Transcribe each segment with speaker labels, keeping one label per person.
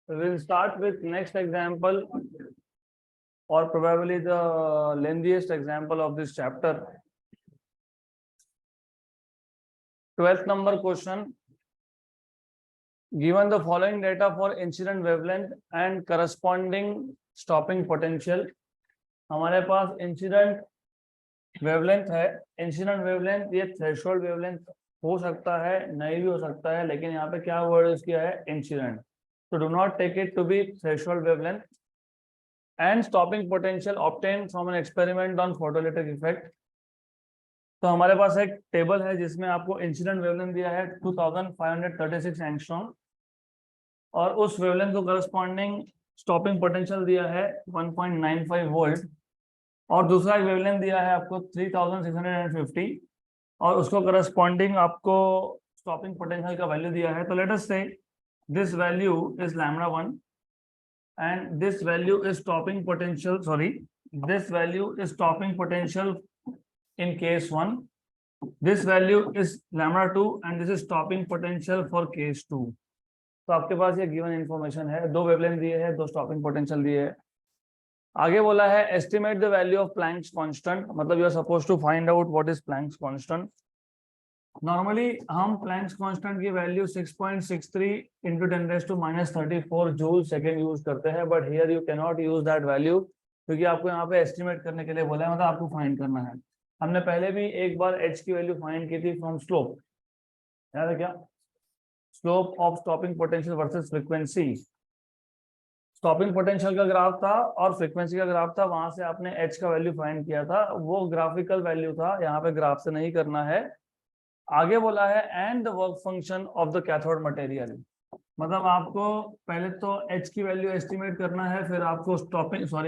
Speaker 1: We will start with next example, or probably the lengthiest example of this chapter. 12th number question. Given the following data for incident wavelength and corresponding stopping potential, हमारे पास incident wavelength है. Incident wavelength ये threshold wavelength हो सकता है, नहीं भी हो सकता है, लेकिन यहाँ पे क्या वर्ड यूज किया है? Incident. So do not take it to be threshold wavelength. And stopping potential obtained from an experiment on photoelectric effect. तो हमारे पास एक टेबल है जिसमें आपको इंसिडेंट वेवलेंथ दिया है 2536 एंगस्ट्रॉम और उस वेवलेंथ को करस्पॉन्डिंग स्टॉपिंग पोटेंशियल दिया है 1.95 वोल्ट और दूसरा एक वेवलेंथ दिया है आपको 3650 और उसको करस्पॉन्डिंग आपको स्टॉपिंग पोटेंशियल का वैल्यू दिया है. तो लेट अस से this value is lambda 1 and this value is stopping potential, this value is stopping potential in case 1, this value is lambda 2 and this is stopping potential for case 2. तो आपके पास ये given information है, दो wavelength दिए हैं, दो stopping potential दिए है. आगे बोला है estimate the value of Planck's constant, मतलब you are supposed to find out what is Planck's constant. Normally हम प्लैंक्स कांस्टेंट की value 6.63 into 10⁻34 joule second use करते हैं, but here you can not use that value क्योंकि आपको यहाँ पे estimate करने के लिए बोला है, मतलब आपको फाइंड करना है. हमने पहले भी एक बार एच की वैल्यू फाइंड की थी फ्रॉम स्लोप, याद है क्या? Slope of stopping potential versus frequency. Stopping potential का ग्राफ था और फ्रीक्वेंसी का ग्राफ था, वहां से आपने एच का वैल्यू फाइंड किया था, वो ग्राफिकल वैल्यू था, यहाँ पे ग्राफ से नहीं करना है. आगे बोला है and the work function of the cathode material, मतलब आपको पहले तो एच की वैल्यू एस्टिमेट करना है, फिर आपको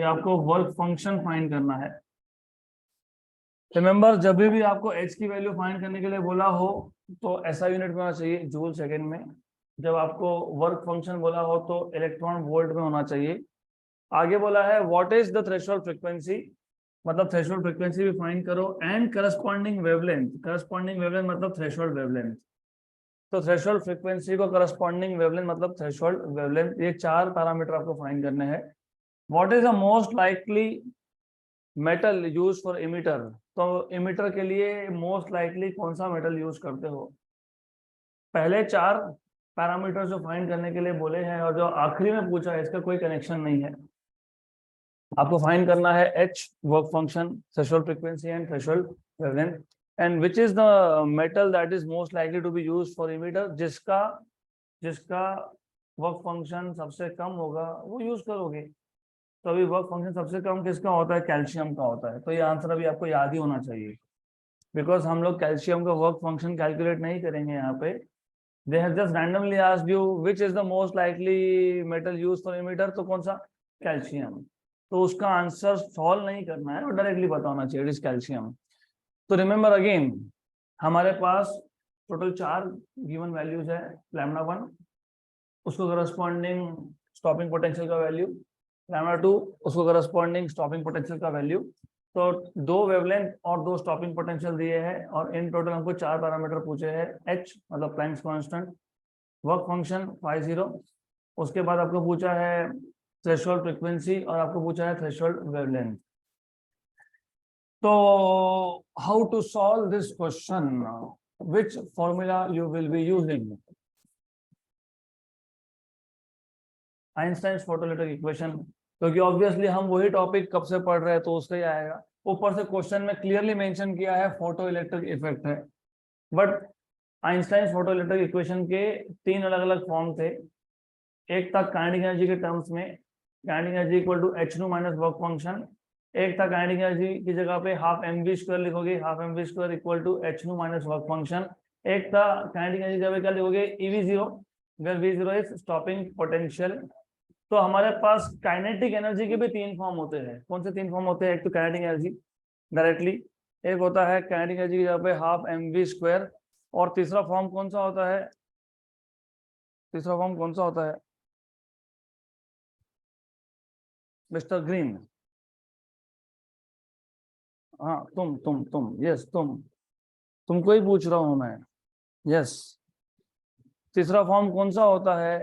Speaker 1: आपको वर्क फंक्शन फाइंड करना है. रिमेंबर, जब भी आपको एच की वैल्यू फाइंड करने के लिए बोला हो तो ऐसा यूनिट में होना चाहिए, जूल सेकेंड में. जब आपको वर्क फंक्शन बोला हो तो इलेक्ट्रॉन वोल्ट में होना चाहिए. आगे बोला है what is the threshold frequency, मतलब थ्रेशोल्ड फ्रीक्वेंसी भी फाइंड करो and corresponding wavelength. Corresponding wavelength मतलब थ्रेशोल्ड वेवलेंथ. तो थ्रेशोल्ड फ्रीक्वेंसी को करस्पॉन्डिंग वेवलेंथ मतलब थ्रेशोल्ड वेवलेंथ, ये चार पैरामीटर आपको फाइंड करने हैं. What is the most likely metal use for emitter, तो इमीटर के लिए मोस्ट लाइकली कौन सा मेटल यूज करते हो? पहले चार पैरामीटर जो फाइंड करने के लिए बोले हैं और जो आखिरी में पूछा है इसका कोई कनेक्शन नहीं है. आपको फाइंड करना है h, work function, threshold frequency and threshold wavelength. And which is the metal that is most likely to be used for emitter, जिसका वर्क फंक्शन सबसे कम होगा वो यूज करोगे. तो अभी वर्क फंक्शन सबसे कम किसका होता है? कैल्शियम का होता है. तो ये आंसर अभी आपको याद ही होना चाहिए, बिकॉज हम लोग कैल्शियम का वर्क फंक्शन कैलकुलेट नहीं करेंगे यहाँ पे. They have just randomly asked you which is the most likely metal used for emitter, तो कौन सा? कैल्शियम. तो उसका आंसर सॉल्व नहीं करना है और डायरेक्टली पता होना चाहिए, इट इज कैल्शियम. तो रिमेंबर अगेन, हमारे पास टोटल चार गिवन वैल्यूज है. लैम्डा 1 उसको करस्पॉन्डिंग स्टॉपिंग पोटेंशियल का वैल्यू, लैम्डा 2 उसको करस्पॉन्डिंग स्टॉपिंग पोटेंशियल का वैल्यू. तो दो वेवलेंथ और दो स्टॉपिंग पोटेंशियल दिए हैं और इन टोटल हमको चार पैरामीटर पूछे हैं. एच मतलब प्लैंक्स कांस्टेंट, वर्क फंक्शन 50, उसके बाद आपको पूछा है थ्रेशोल्ड फ्रीक्वेंसी और आपको पूछा है थ्रेशोल्ड वेवलेंथ. तो how to solve this question, which formula you will be using? Einstein photoelectric equation, क्योंकि ऑब्वियसली हम वही टॉपिक कब से पढ़ रहे हैं तो उसका ही आएगा. ऊपर से क्वेश्चन में क्लियरली मेंशन किया है फोटो इलेक्ट्रिक इफेक्ट है, बट आइंस्टाइन फोटोइलेक्ट्रिक इक्वेशन के तीन अलग अलग फॉर्म थे. एक था काइनेटिक एनर्जी के टर्म्स में, kinetic energy equal to h2 minus work function. एक था काइनेटिक एनर्जी की जगह पे हाफ mv² लिखोगे, half mv² equal to h2 minus work function. एक था काइनेटिक एनर्जी की जगह क्या लिखोगे? ev0 where v0 is stopping potential. तो हमारे पास काइनेटिक एनर्जी के भी तीन फॉर्म होते हैं. कौन से तीन फॉर्म होते हैं? एक तो काइनेटिक एनर्जी डायरेक्टली, एक होता है काइनेटिक एनर्जी की जगह पे हाफ mv², और तीसरा फॉर्म कौन सा होता है? तीसरा फॉर्म कौन सा होता है मिस्टर ग्रीन? हाँ तुम यस तुमको ही पूछ रहा हूं मैं. यस, तीसरा फॉर्म कौन सा होता है?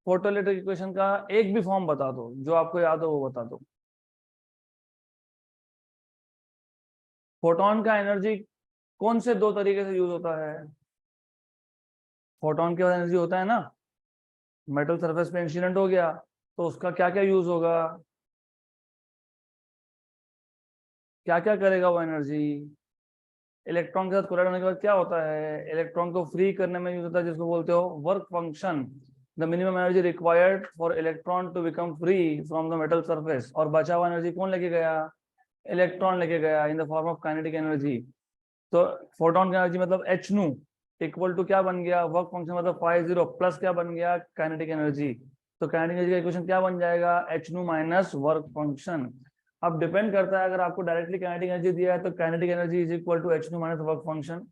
Speaker 1: फोटोइलेक्ट्रिक इक्वेशन का एक भी फॉर्म बता दो जो आपको याद हो वो बता दो। फोटोन का एनर्जी कौन से दो तरीके से यूज होता है? फोटोन के पास एनर्जी होता है ना, मेटल सरफेस पे इंसिडेंट हो गया तो उसका क्या क्या यूज होगा, क्या क्या करेगा वो एनर्जी? इलेक्ट्रॉन के साथ कोलाइड होने के बाद क्या होता है? इलेक्ट्रॉन को फ्री करने में यूज होता है, जिसको बोलते हो work function. The minimum energy required for electron to become free from the metal surface. और बचा हुआ एनर्जी कौन लेके गया? इलेक्ट्रॉन लेके गया इन the form of kinetic energy. तो फोटोन की एनर्जी मतलब एच नू इक्वल टू क्या बन गया? वर्क फंक्शन मतलब फाई जीरो प्लस क्या बन गया? Kinetic energy. तो काइनेटिक एनर्जी का इक्वेशन क्या बन जाएगा? H nu minus work function. अब डिपेंड करता है, अगर आपको डायरेक्टली काइनेटिक एनर्जी दिया है तो kinetic energy is equal to h nu minus work function.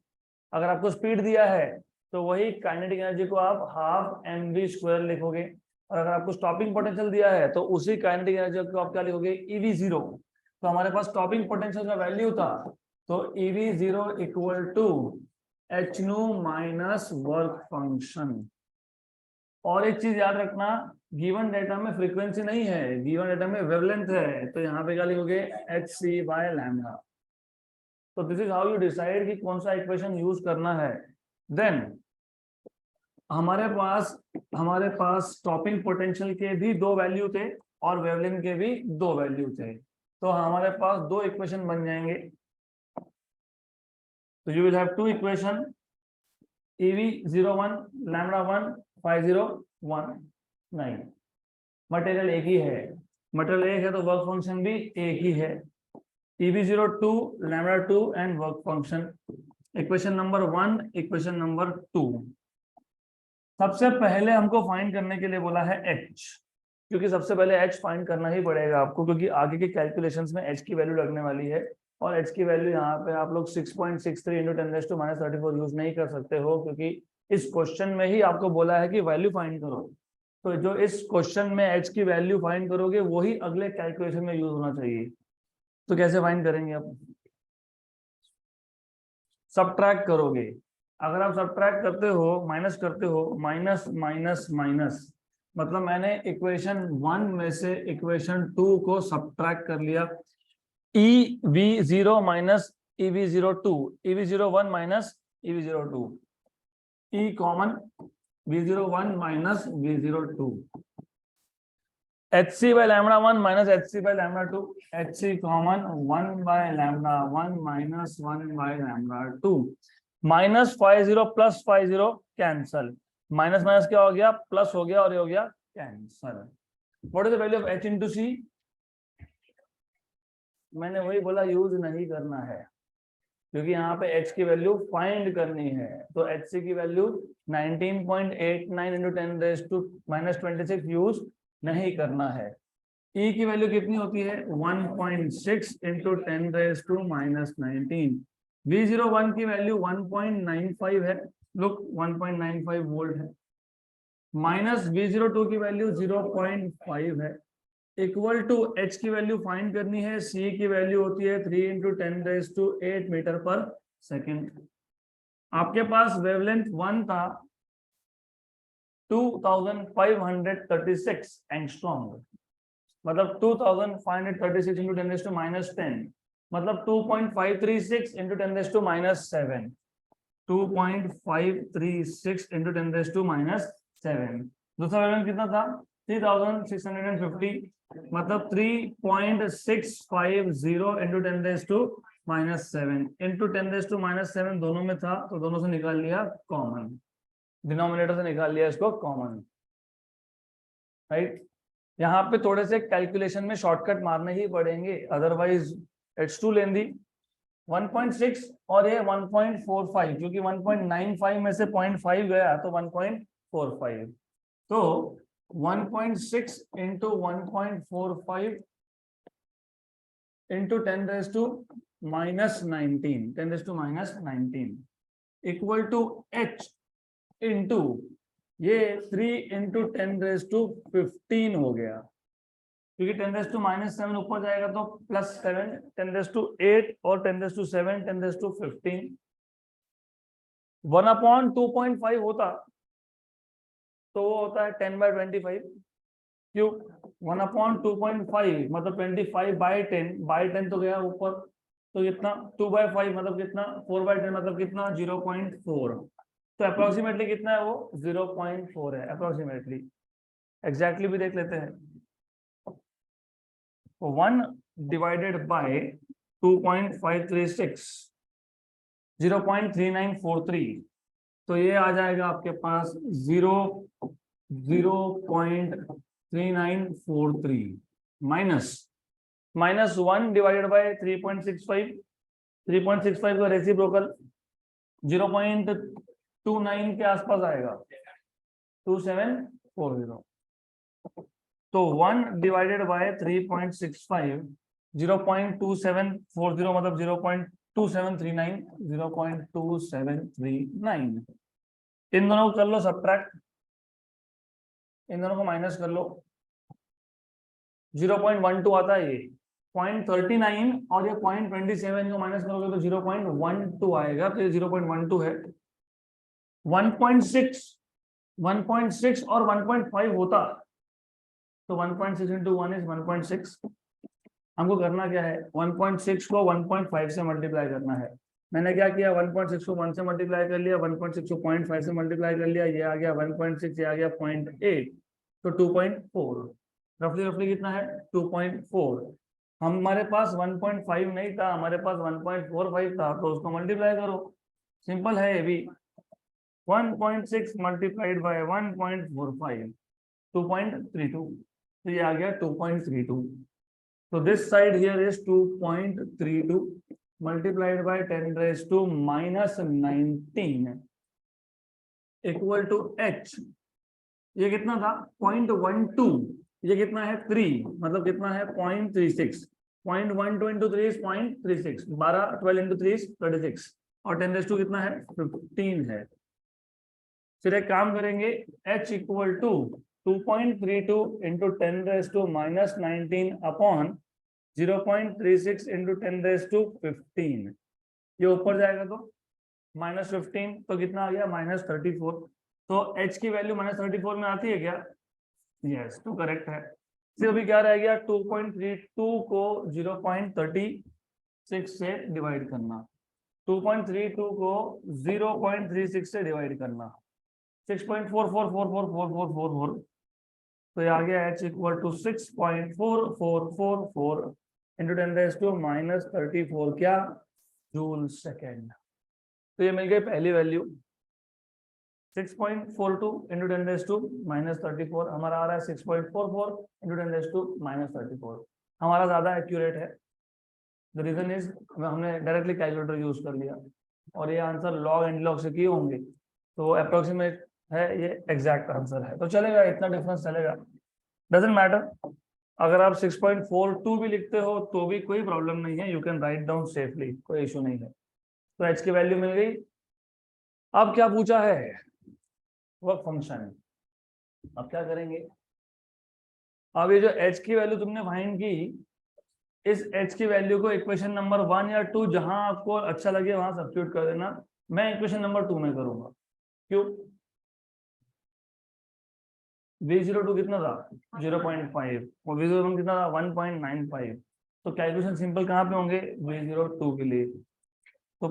Speaker 1: अगर आपको स्पीड दिया है तो वही काइनेटिक एनर्जी को आप हाफ एम वी स्क्वायर लिखोगे। और अगर आपको स्टॉपिंग पोटेंशियल दिया है तो उसी काइनेटिक एनर्जी को आप क्या लिखोगे? EV zero. तो हमारे पास स्टॉपिंग पोटेंशियल का वैल्यू था, तो eV zero equal to h nu minus work function. और एक चीज याद रखना, गिवन डेटा में फ्रीक्वेंसी नहीं है, गिवन डेटा में वेवलेंथ है, तो यहाँ पे क्या लिखोगे? H C by lambda. तो this is how you decide कि कौन सा इक्वेशन यूज करना है। देन हमारे पास स्टॉपिंग पोटेंशियल के भी दो वैल्यू थे और वेवलेंथ के भी दो वैल्यू थे, तो हमारे पास दो इक्वेशन बन जाएंगे। तो you will have two equation, EV01 lambda 1 501 नहीं, मटेरियल एक ही है, मटेरियल एक है तो वर्क फंक्शन भी एक ही है। EV02 lambda 2 and work function. Equation number 1, equation number 2। सबसे पहले हमको फाइंड करने के लिए बोला है H, क्योंकि सबसे पहले H फाइंड करना ही पड़ेगा आपको, क्योंकि आगे के कैलकुलेशंस में H की वैल्यू लगने वाली है। और H की वैल्यू यहाँ पे आप लोग 6.63 इंटू 10⁻34 यूज नहीं कर सकते हो, क्योंकि इस क्वेश्चन में ही आपको बोला है कि वैल्यू फाइंड करो। तो जो इस क्वेश्चन में H की वैल्यू फाइंड करोगे वही अगले कैलकुलेशन में यूज होना चाहिए। तो कैसे फाइंड करेंगे आप? सब्ट्रैक्ट करोगे। अगर आप सब्ट्रैक्ट करते हो, माइनस करते हो, माइनस माइनस माइनस, मतलब मैंने इक्वेशन 1 में से इक्वेशन 2 को सब्ट्रैक्ट कर लिया। EV0 minus EV02, EV01 minus EV02, E common, V01 minus V02, HC by lambda 1 minus HC by lambda 2, HC common 1 by lambda 1 minus 1 by lambda 2, minus 50 plus 50 cancel, minus minus क्या हो गया? Plus हो गया और ये हो गया cancel. What is the value of H into C? मैंने वही बोला, यूज नहीं करना है, क्योंकि यहाँ पे H की वैल्यू फाइंड करनी है। तो HC की वैल्यू 19.89 इंटू 10⁻⁻26 यूज नहीं करना है। E की वैल्यू कितनी होती है? 1.6 इंटू 10⁻⁻19। V01 की वैल्यू 1.95 है, लुक 1.95 वोल्ट है, माइनस V02 की वैल्यू 0.5 है, इक्वल टू H की वैल्यू फाइंड करनी है। C की वैल्यू होती है 3 इंटू 10⁸ मीटर पर सेकेंड। आपके पास वेवलेंथ 1 था 2536 एंगस्ट्रॉम, मतलब 2536 इंटू 10⁻⁻10, मतलब 2.536 इंटू 10⁻⁻7, 2.536 इंटू 10⁻⁻7। दूसरा वेवलेंथ कितना था? 3650, मतलब 3.650 इंटू 10⁻⁻7 इंटू 10⁻⁻7 दोनों में था, तो दोनों से निकाल लिया कॉमन, डिनोमिनेटर से निकाल लिया इसको कॉमन, राइट। यहाँ पे थोड़े से कैलकुलेशन में शॉर्टकट मारने ही पड़ेंगे, अदरवाइज इट्स टू लेंदी। 1.6 और ये 1.45, क्योंकि 1.95 में से 0.5 गया तो 1.45, तो 1.6 into 1.45 into 10⁻⁻19 equal to H into ये 3 इंटू 10⁻15 हो गया, क्योंकि 10⁻⁻7 ऊपर जाएगा तो +7, 10⁻8 और 10⁻7, 10⁻15, 1/2.5 होता तो वो होता है 10/25 क्यूब 1/2.5 मतलब 25/10 तो गया ऊपर, तो कितना 2/5 मतलब कितना 4/10 मतलब कितना 0.4, तो अप्रोक्सीमेटली कितना है वो 0.4 है अप्रोक्सीमेटली। एग्जैक्टली भी देख लेते हैं, 1 डिवाइडेड बाय 2.536 0.3943, तो ये आ जाएगा आपके पास 0.3943 माइनस 1 डिवाइडेड बाय 3.65, 3.65 का रेसिप्रोकल 0.29 के आसपास आएगा 2740, तो 1 डिवाइडेड बाय 3.65 0.2740 मतलब 0.2739 0.2739, इन दोनों को कर लो सब्ट्रैक्ट, इन दोनों को माइनस कर लो, 0.12 आता है ये 0.39 और ये 0.27 को माइनस करोगे तो 0.12 आएगा, तो ये 0.12 है। 1.6 और 1.5 होता तो 1.6 into 1 is 1.6, हमको करना क्या है 1.6 को 1.5 से मल्टीप्लाई करना है। मैंने क्या किया 1.6 को 1 से मल्टीप्लाई कर लिया, 1.6 को 0.5 से मल्टीप्लाई कर लिया, ये आ गया 1.6, ये आ गया 0.8, तो 2.4 रफली कितना है 2.4। हमारे पास 1.5 नहीं था, हमारे पास 1.45 था, तो उसको मल्टीप्लाई करो, सिंपल है ये भी। 1.6 मल्टीप्लाइड बाय 1.45 2.32, तो ये आ गया 2.32, so this side here is 2.32 multiplied by 10 raised to minus 19 equal to h, ये कितना था 0.12, ये कितना है 3 मतलब कितना है 0.36, 0.12 into 3 is 0.36, 12 into 3 is 36 और 10 raised to कितना है 15 है। फिर एक काम करेंगे h equal to 2.32 into 10 raised to minus 19 upon 0.36 into 10 raised to 15, ये ऊपर जाएगा तो -15, तो कितना आ गया -34, तो h की वैल्यू -34 में आती है क्या, यस तो करेक्ट है। फिर अभी क्या रह गया 2.32 को 0.36 से डिवाइड करना, 2.32 को 0.36 से डिवाइड करना, 6.44444444, तो ये आ गया h equal to 6.4444 into 10 raise to -34 क्या जूल सेकेंड, तो ये मिल गई पहली वैल्यू 6.42 इंटू 10 रेज़ टू -34, हमारा आ रहा है 6.44 इंटू 10 रेज़ टू -34, हमारा ज्यादा एक्यूरेट है। द रीजन इज हमने डायरेक्टली कैलकुलेटर यूज कर लिया और ये आंसर लॉग एंड लॉग से किए होंगे, तो अप्रोक्सीमेट है, ये एग्जैक्ट आंसर है, तो चलेगा, इतना डिफरेंस चलेगा, डजंट मैटर। अगर आप 6.42 भी लिखते हो तो भी कोई प्रॉब्लम नहीं है, you can write down safely, कोई इशू नहीं है। तो h की वैल्यू मिल गई। अब क्या पूछा है वर्क फंक्शन, अब क्या करेंगे, अब ये जो h की वैल्यू तुमने फाइंड की, इस h की वैल्यू को इक्वेशन नंबर 1 या 2 जहां आपको अच्छा लगे वहां सब्स्टिट्यूट कर देना, मैं इक्वेशन नंबर 2 में करूंगा। क्यों, V02 कितना था 0.5 और V01 कितना था 1.95, तो कैलकुलेशन सिंपल कहाँ पे होंगे V02 के लिए, तो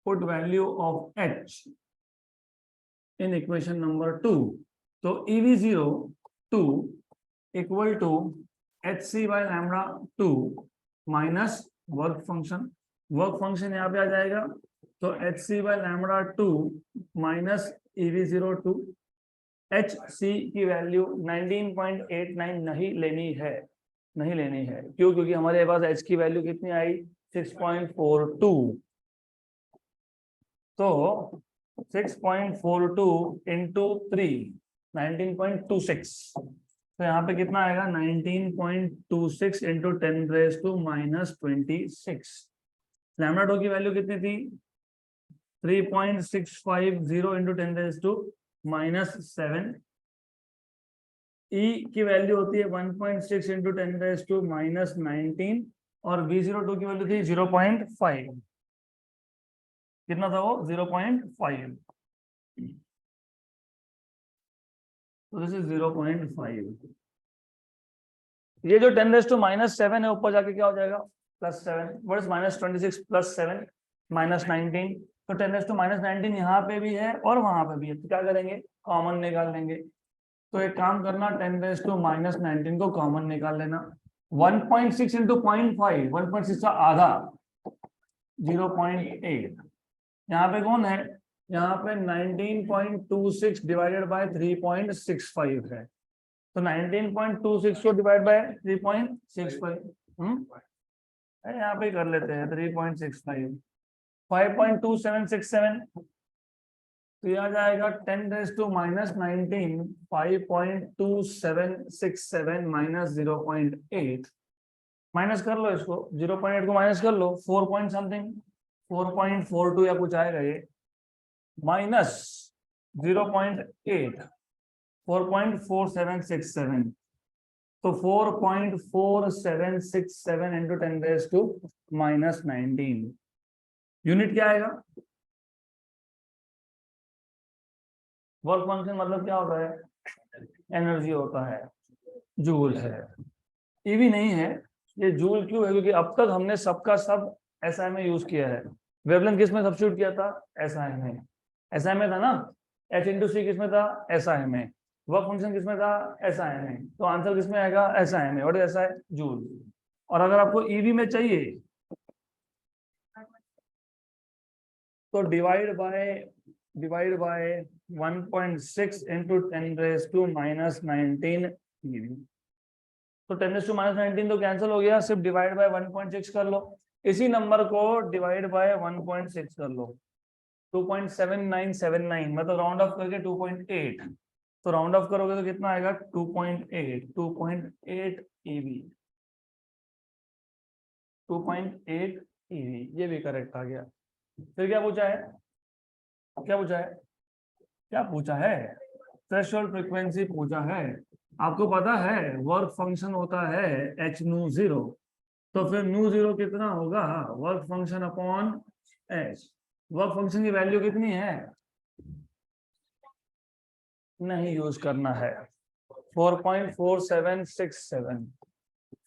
Speaker 1: put value of h in equation number 2, तो EV02 equal to hc/λ2 minus work function यहाँ पे आ जाएगा, तो hc/λ2 माइनस EV02, hc की वैल्यू 19.89 नहीं लेनी है, क्यों, क्योंकि हमारे पास h की वैल्यू कितनी आई 6.42, तो 6.42 इंटू 3 19.26, तो यहाँ पे कितना आएगा 19.26 इंटू 10 रेज़ टू -26, λ2 की वैल्यू कितनी थी 3.650 इंटू 10 रेज़ टू -7, e की वैल्यू होती है 1.6 इंटू 10 रेज़ टू -19 और V02 की वैल्यू थी 0.5, कितना था वो 0.5, तो दिस इज 0.5। ये जो 10⁻⁻7 है ऊपर जाके क्या हो जाएगा +7। What is -26 +7 -19? तो 10⁻⁻19 यहाँ पे भी है और वहां पे भी है, तो क्या करेंगे कॉमन निकाल लेंगे। तो एक काम करना 10⁻⁻19 को कॉमन निकाल लेना। 1.6 इंटू 0.5, 1.6 का आधा 0.8। यहाँ पे कौन है, यहाँ पे 19.26 डिवाइडेड बाय 3.65 है। तो 19.26 को डिवाइड बाय 3.65 यहाँ पे कर लेते हैं 3.65 5.2767। तो यह आ जाएगा 10⁻⁻19 5.2767 माइनस 0.8। माइनस कर लो इसको, 0.8 को माइनस कर लो 4 पॉइंट समथिंग 4.42 या कुछ आएगा ये, माइनस 0.8 4.4767। तो 4.4767 इंटू 10⁻⁻19 यूनिट क्या आएगा। वर्क फंक्शन मतलब क्या होता है, एनर्जी होता है, जूल है, ईवी नहीं है। ये जूल क्यों है, क्योंकि अब तक हमने सबका सब एसआई में यूज किया है। वेवलेंथ किस में सब्स्टिट्यूट किया था, एसआई में। एसआई में था ना, H इंटू सी किस में था, एसआई में। वर्क फंक्शन किस में था, एसआई में। तो आंसर किस में आएगा, एसआई में। What is SI, joule. और अगर आपको ईवी में चाहिए तो डिवाइड बाय 1.6 इंटू 10⁻⁻19 ईवी। तो 10⁻⁻19 तो कैंसिल हो गया, सिर्फ डिवाइड बाय 1.6 कर लो। इसी नंबर को डिवाइड बाय 1.6 कर लो, 2.7979 मतलब राउंड ऑफ करके 2.8। तो राउंड ऑफ करोगे तो कितना आएगा 2.8 ईवी, 2.8 ईवी। ये भी करेक्ट आ गया। फिर क्या पूछा है, क्या पूछा है, थ्रेशोल्ड फ्रीक्वेंसी पूछा है। आपको पता है वर्क फंक्शन होता है h nu 0, तो फिर nu 0 कितना होगा, work function upon h। Work function की वैल्यू कितनी है, नहीं यूज करना है, 4.4767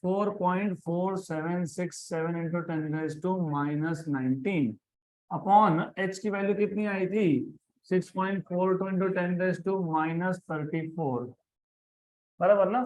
Speaker 1: 4.4767 इंटू 10⁻⁻19 अपॉन h की वैल्यू कितनी आई थी 6.42 इंटू 10⁻⁻34 बराबर ना।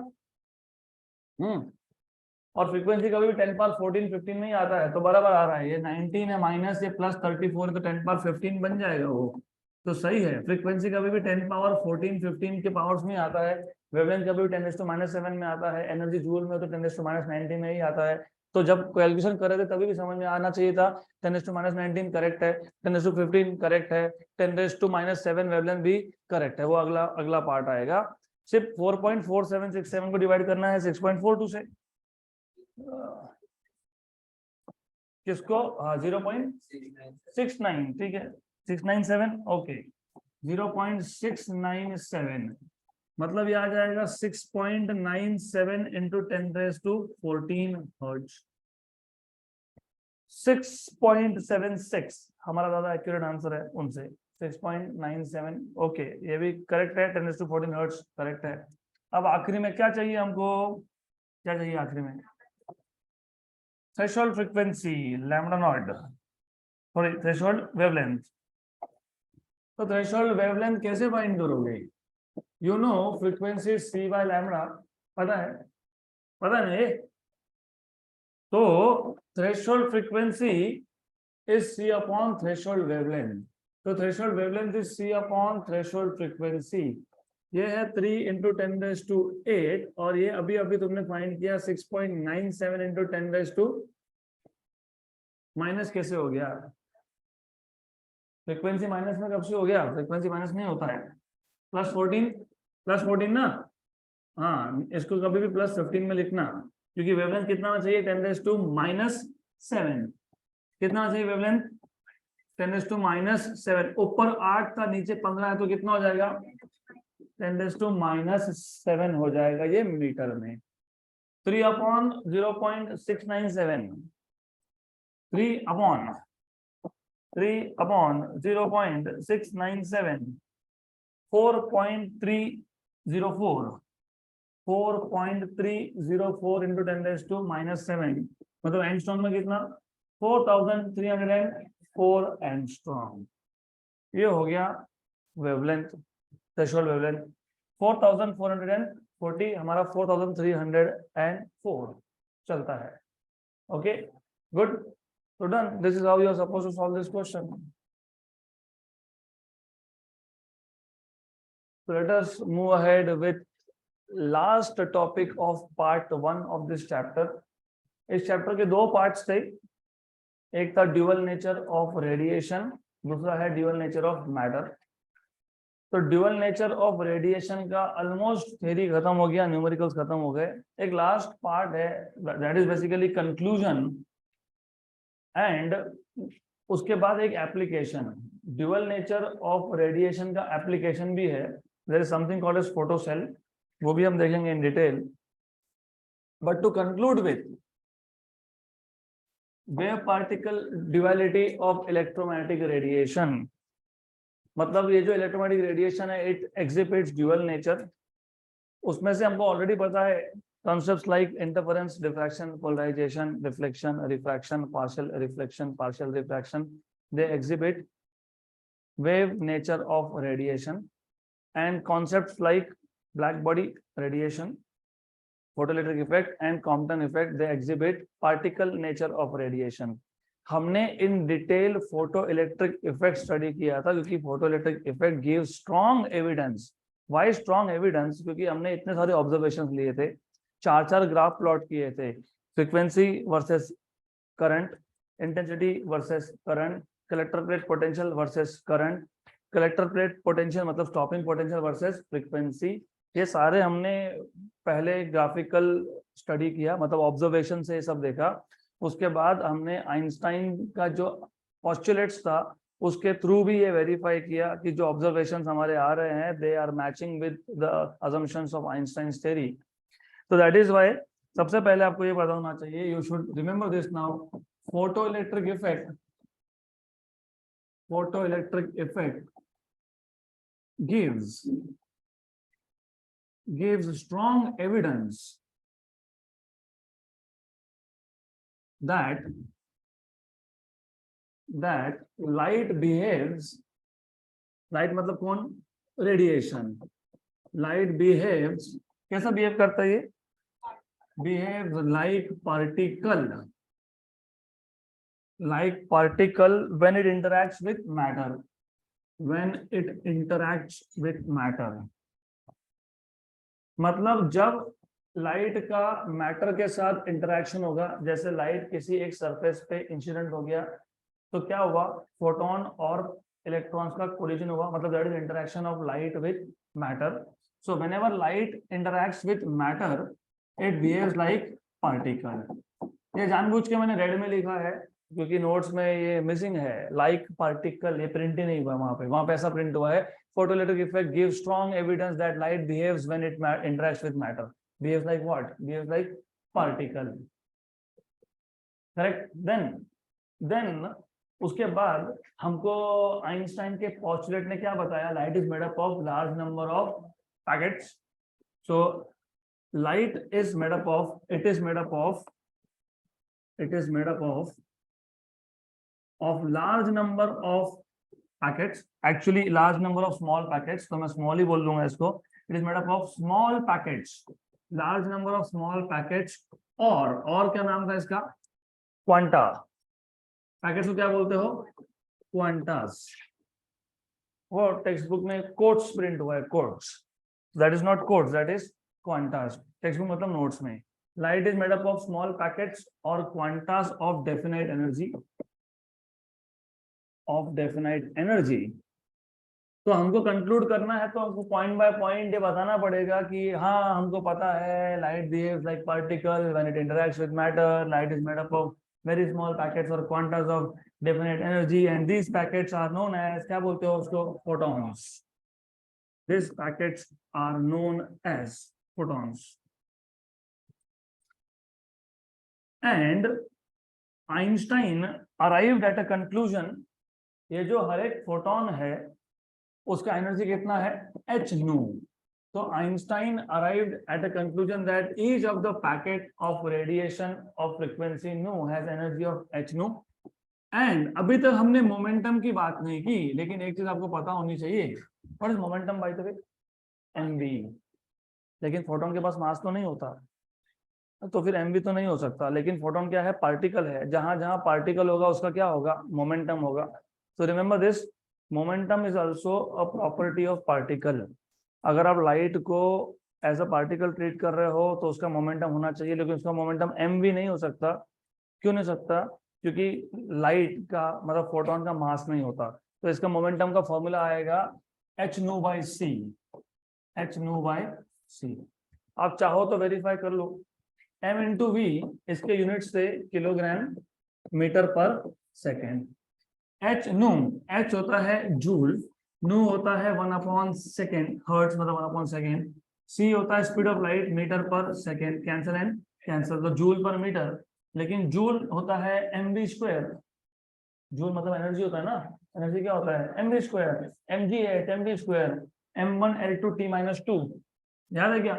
Speaker 1: और फ्रीक्वेंसी कभी भी 10⁻14 15 नहीं आता है, तो बराबर आ रहा है। ये 19 है माइनस ये +34 तो 10⁻15 बन जाएगा वो, तो सही है। फ्रीक्वेंसी कभी भी 10⁻14 15 के पावर्स में आता है। वेवलेंथ कभी भी 10⁻⁻7 में आता है। एनर्जी जूल में तो 10⁻⁻19 में ही आता है। तो जब कैलकुलेशन कर रहे थे तभी भी समझ में आना चाहिए था 10⁻⁻19 करेक्ट है, 10⁻15 करेक्ट है, 10⁻⁻7 वेवलेंथ भी करेक्ट है। वो अगला पार्ट आएगा। सिर्फ 4.4767 को डिवाइड करना है 6.42 से। किसको, 0.69, ठीक है 697, ओके 0.697 मतलब ये आ जाएगा 6.97 इंटू 10⁻14 हर्ट्ज। 6.76 हमारा ज्यादा एक्यूरेट आंसर है उनसे, 6.97 ओके ये भी करेक्ट है। 10⁻14 हर्ट्ज करेक्ट है। अब आखिरी में क्या चाहिए हमको, क्या चाहिए आखिरी में, threshold frequency lambda not, sorry threshold wavelength. तो थ्रेशोल्ड वेवलेंथ कैसे फाइंड करोगे, you know frequency c by lambda, पता है ना ये। तो threshold frequency is c upon threshold wavelength. तो threshold wavelength is c upon threshold frequency. ये है 3 इंटू 10⁻8 और ये अभी तुमने फाइंड किया 6.97 इंटू 10⁻, माइनस कैसे हो गया, फ्रीक्वेंसी माइनस में कब से हो गया, फ्रीक्वेंसी माइनस नहीं होता है। +14 ना, हाँ इसको कभी भी +15 में लिखना, क्योंकि वेवलेंथ कितना चाहिए 10⁻⁻7। कितना चाहिए वेवलेंथ 10⁻⁻7। ऊपर 8 था नीचे 15 है, तो कितना हो जाएगा 10⁻⁻7 हो जाएगा ये मीटर में। 3 अपॉन 0.697, 3 अपॉन 0.697, 4.3 4.304 इंटू 10⁻⁻⁷, मतलब एंगस्ट्रॉम में कितना, 4304 एंगस्ट्रॉम। ये हो गया वेवलेंथ, थ्रेशोल्ड वेवलेंथ। 4440 हमारा 4304 चलता है। Okay, good, so done. This is how you are supposed to solve this question. So let us move ahead with last topic of part 1 of this chapter. इस chapter के दो parts थे, एक था dual nature of radiation, दूसरा है dual nature of matter. तो dual nature of radiation का ऑलमोस्ट थ्योरी खत्म हो गया, न्यूमेरिकल्स खत्म हो गए। एक लास्ट पार्ट है, that is basically conclusion, and उसके बाद एक application. Dual nature of radiation का एप्लीकेशन भी है, there is something called as photocell, वो भी हम देखेंगे in detail. But to conclude with wave particle duality of electromagnetic radiation, मतलब ये जो इलेक्ट्रोमैग्नेटिक रेडिएशन है इट एग्जिबिट्स ड्यूअल नेचर। उसमें से हमको ऑलरेडी पता है concepts like interference, diffraction, polarization, reflection, refraction, partial reflection, partial refraction, they exhibit wave nature of radiation, and concepts like black body radiation, photoelectric effect and Compton effect, they exhibit particle nature of radiation. हमने in detail photo electric effect study किया था, क्योंकि photo electric effect give strong evidence. Why strong evidence? क्योंकि हमने इतने सारे observations लिए थे, 4 ग्राफ प्लॉट किए थे, frequency versus current, intensity versus current, collector plate potential versus current, collector plate potential मतलब स्टॉपिंग पोटेंशियल वर्सेस फ्रीक्वेंसी। ये सारे हमने पहले ग्राफिकल स्टडी किया, मतलब ऑब्जर्वेशन से ये सब देखा। उसके बाद हमने आइंस्टाइन का जो पोस्टुलेट्स था उसके थ्रू भी ये वेरीफाई किया कि जो ऑब्जर्वेशंस हमारे आ रहे हैं they are matching with the assumptions of Einstein's theory. तो दैट इज व्हाई सबसे पहले आपको ये पता होना चाहिए, you should remember this now, photoelectric effect gives strong evidence that light behaves, light मतलब कौन, रेडिएशन, लाइट behaves, कैसा बिहेव करता है ये, behaves like particle when it interacts with matter, मतलब जब लाइट का मैटर के साथ इंटरेक्शन होगा, जैसे लाइट किसी एक सरफेस पे इंसिडेंट हो गया तो क्या हुआ, फोटोन और इलेक्ट्रॉन्स का कोलिजन हुआ, मतलब that is interaction of light with matter. So whenever light interacts with matter it behaves like particle. ये जानबूझ के मैंने रेड में लिखा है क्योंकि नोट्स में ये मिसिंग है, लाइक पार्टिकल, ये प्रिंट ही नहीं हुआ वहां पे ऐसा प्रिंट हुआ है, photoelectric effect gives strong evidence that light behaves when it interacts with matter. Behaves like what? Behaves like particle. Correct? Then उसके बाद हमको आइंस्टाइन के पोस्टुलेट ने क्या बताया, light is made up of large number of packets. So light is made up of, it is made up of large number of packets, actually large number of small packets, तो मैं small ही बोल दूंगा इसको, it is made up of small packets, large number of small packets, और क्या नाम था इसका, क्वांटा। पैकेट्स को क्या बोलते हो, क्वांटास। वो टेक्स्ट बुक में कोट्स प्रिंट हुआ है, quotes, that is not quotes, that is Qantas. Text book मतलब नोट्स में। Light is made up of small packets और क्वांटास ऑफ डेफिनाइट एनर्जी, तो हमको कंक्लूड करना है तो हमको पॉइंट बाय पॉइंट ये बताना पड़ेगा कि हाँ हमको पता है light behaves like particle when it interacts with matter, light is made up of very small packets और quantas of definite energy, and these packets are known as, क्या बोलते हो उसको, photons. These packets are known as photons. And Einstein arrived at a conclusion, ये जो हर एक photon है उसका एनर्जी कितना है, h nu, So Einstein arrived at a conclusion that each of the packet of radiation of frequency nu has energy of h nu. And अभी तक हमने मोमेंटम की बात नहीं की, लेकिन एक चीज आपको पता होनी चाहिए, what is momentum by the way? mv. लेकिन फोटोन के पास मास तो नहीं होता, तो फिर mv तो नहीं हो सकता। लेकिन फोटोन क्या है? पार्टिकल है। जहां जहां पार्टिकल होगा उसका क्या होगा? मोमेंटम होगा। तो remember this, momentum is also a property of particle. अगर आप लाइट को एज अ पार्टिकल ट्रीट कर रहे हो तो उसका मोमेंटम होना चाहिए, लेकिन उसका मोमेंटम mv नहीं हो सकता। क्यों नहीं सकता? क्योंकि लाइट का मतलब फोटोन का मास नहीं होता। तो इसका मोमेंटम का फॉर्मूला आएगा h nu by c। h nu by c आप चाहो तो वेरीफाई कर लो। m इंटू वी, इसके यूनिट से kilogram metre per second. h nu, h होता है जूल, nu होता है 1/2 हर्ट्ज मतलब 1/2। c होता है speed of light metre per second, cancel and cancel, तो जूल पर मीटर। लेकिन जूल होता है mv स्क्वायर। जूल मतलब एनर्जी होता है ना, एनर्जी क्या होता है? mv square. mg है mv square, m1 l2 t-2। याद है क्या?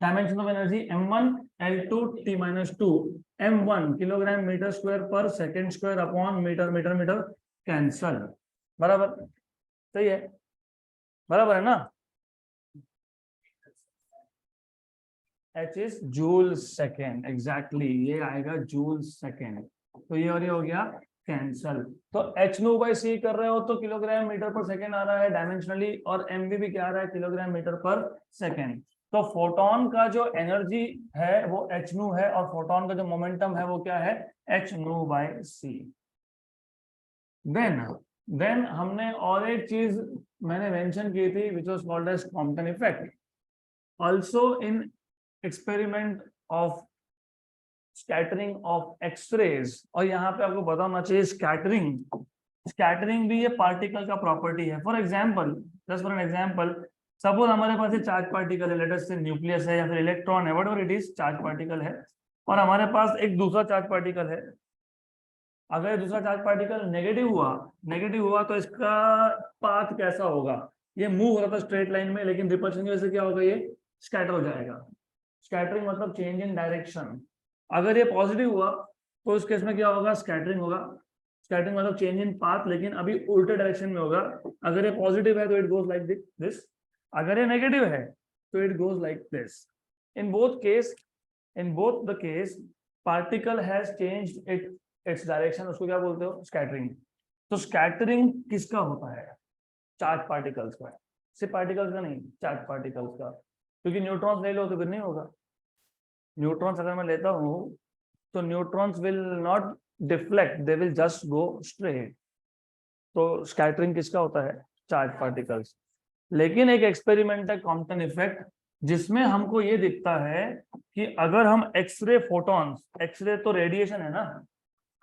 Speaker 1: Dimension of energy m1 l2 t-2, m1 kilogram metre square per second square upon metre metre metre, cancel. बराबर? सही है, बराबर है ना? h is joule second, exactly ये आएगा जूल सेकेंड। तो ये और ये हो गया कैंसल। तो h नो बाई c कर रहे हो तो किलोग्राम मीटर पर सेकेंड आ रहा है डायमेंशनली, और mv भी क्या आ रहा है? Kilogram metre per second. तो फोटोन का जो एनर्जी है वो h नु है, और फोटोन का जो मोमेंटम है वो क्या है? h नु बाई c। देन हमने और एक चीज मैंने मेंशन की थी, which was called as Compton effect. Also in experiment of scattering of X-rays, और यहाँ पे आपको पता होना चाहिए स्कैटरिंग भी ये पार्टिकल का प्रॉपर्टी है। For example, just for an example, suppose हमारे पास चार्ज पार्टिकल है, लेट अस से न्यूक्लियस है या फिर इलेक्ट्रॉन है, whatever it is, charge particle है, और हमारे पास एक दूसरा चार्ज पार्टिकल है। अगर दूसरा चार्ज पार्टिकल नेगेटिव हुआ तो इसका पाथ कैसा होगा? ये मूव हो रहा था स्ट्रेट लाइन में, लेकिन रिपल्शन की वजह से क्या होगा? ये स्कैटर हो जाएगा। स्कैटरिंग मतलब चेंज इन डायरेक्शन। अगर ये पॉजिटिव हुआ तो इस केस में क्या होगा? स्कैटरिंग होगा। स्कैटरिंग मतलब चेंज इन पाथ, लेकिन अभी उल्टे डायरेक्शन में होगा। अगर ये पॉजिटिव है तो इट गोज लाइक दिस, अगर ये नेगेटिव है तो it goes like this. In both the case particle has changed its direction. उसको क्या बोलते हो? स्कैटरिंग। तो स्कैटरिंग किसका होता है? चार्ज पार्टिकल्स का। सिर्फ पार्टिकल्स का नहीं, चार्ज पार्टिकल्स का। क्योंकि न्यूट्रॉन्स ले लो तो फिर नहीं होगा। न्यूट्रॉन्स अगर मैं लेता हूं तो neutrons will not deflect, they will just go straight. तो स्कैटरिंग किसका होता है? Charge particles. लेकिन एक एक्सपेरिमेंट है कॉम्पटन इफेक्ट, जिसमें हमको ये दिखता है कि अगर हम एक्सरे फोटॉन्स, एक्सरे तो रेडिएशन है ना,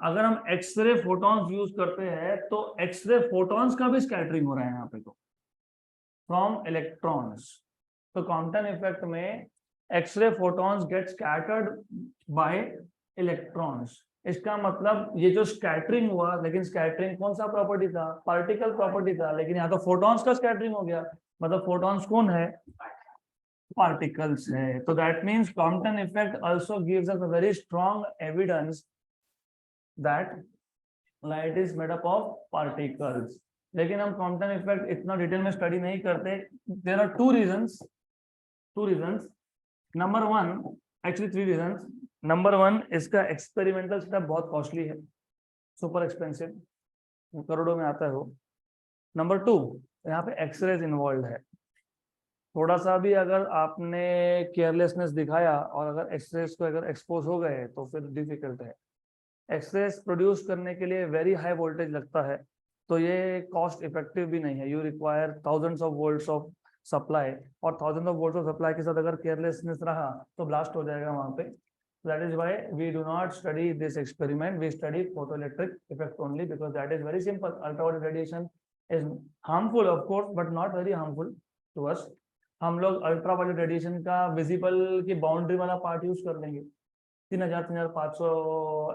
Speaker 1: अगर हम एक्सरे फोटॉन्स यूज करते हैं तो एक्सरे फोटॉन्स का भी स्कैटरिंग हो रहा है यहाँ पे, तो फ्रॉम इलेक्ट्रॉन्स। तो कॉम्पटन इफेक्ट में X-ray photons get scattered by electrons. इसका मतलब ये जो स्कैटरिंग हुआ, लेकिन स्कैटरिंग कौन सा प्रॉपर्टी था? पार्टिकल प्रॉपर्टी था, लेकिन यहाँ तो फोटॉन्स का स्कैटरिंग हो गया। मतलब फोटॉन्स कौन है? पार्टिकल्स है। तो that means Compton effect also gives us a very strong evidence that light is made up of particles. लेकिन हम कॉम्पटन इफेक्ट इतना डिटेल में स्टडी नहीं करते। There are two reasons. Number one, actually three reasons. Number one, इसका experimental step बहुत costly है, super expensive, करोड़ों में आता है वो। नंबर टू, यहाँ पे एक्सरेज इन्वॉल्व है। थोड़ा सा भी अगर आपने केयरलेसनेस दिखाया और अगर एक्सरेज को अगर एक्सपोज हो गए तो फिर डिफिकल्ट है। एक्सरेज प्रोड्यूस करने के लिए वेरी हाई वोल्टेज लगता है, तो ये कॉस्ट इफेक्टिव भी नहीं है। You require thousands of volts of supply, और thousand of volts of supply के साथ अगर केयरलेसनेस रहा तो ब्लास्ट हो जाएगा वहां पे। That is why we do not study this experiment. We study photoelectric effect only, because that is very simple. Ultraviolet radiation is harmful, of course, but not very harmful to us. हम लोग ultraviolet radiation का visible की boundary वाला part use कर लेंगे, 3500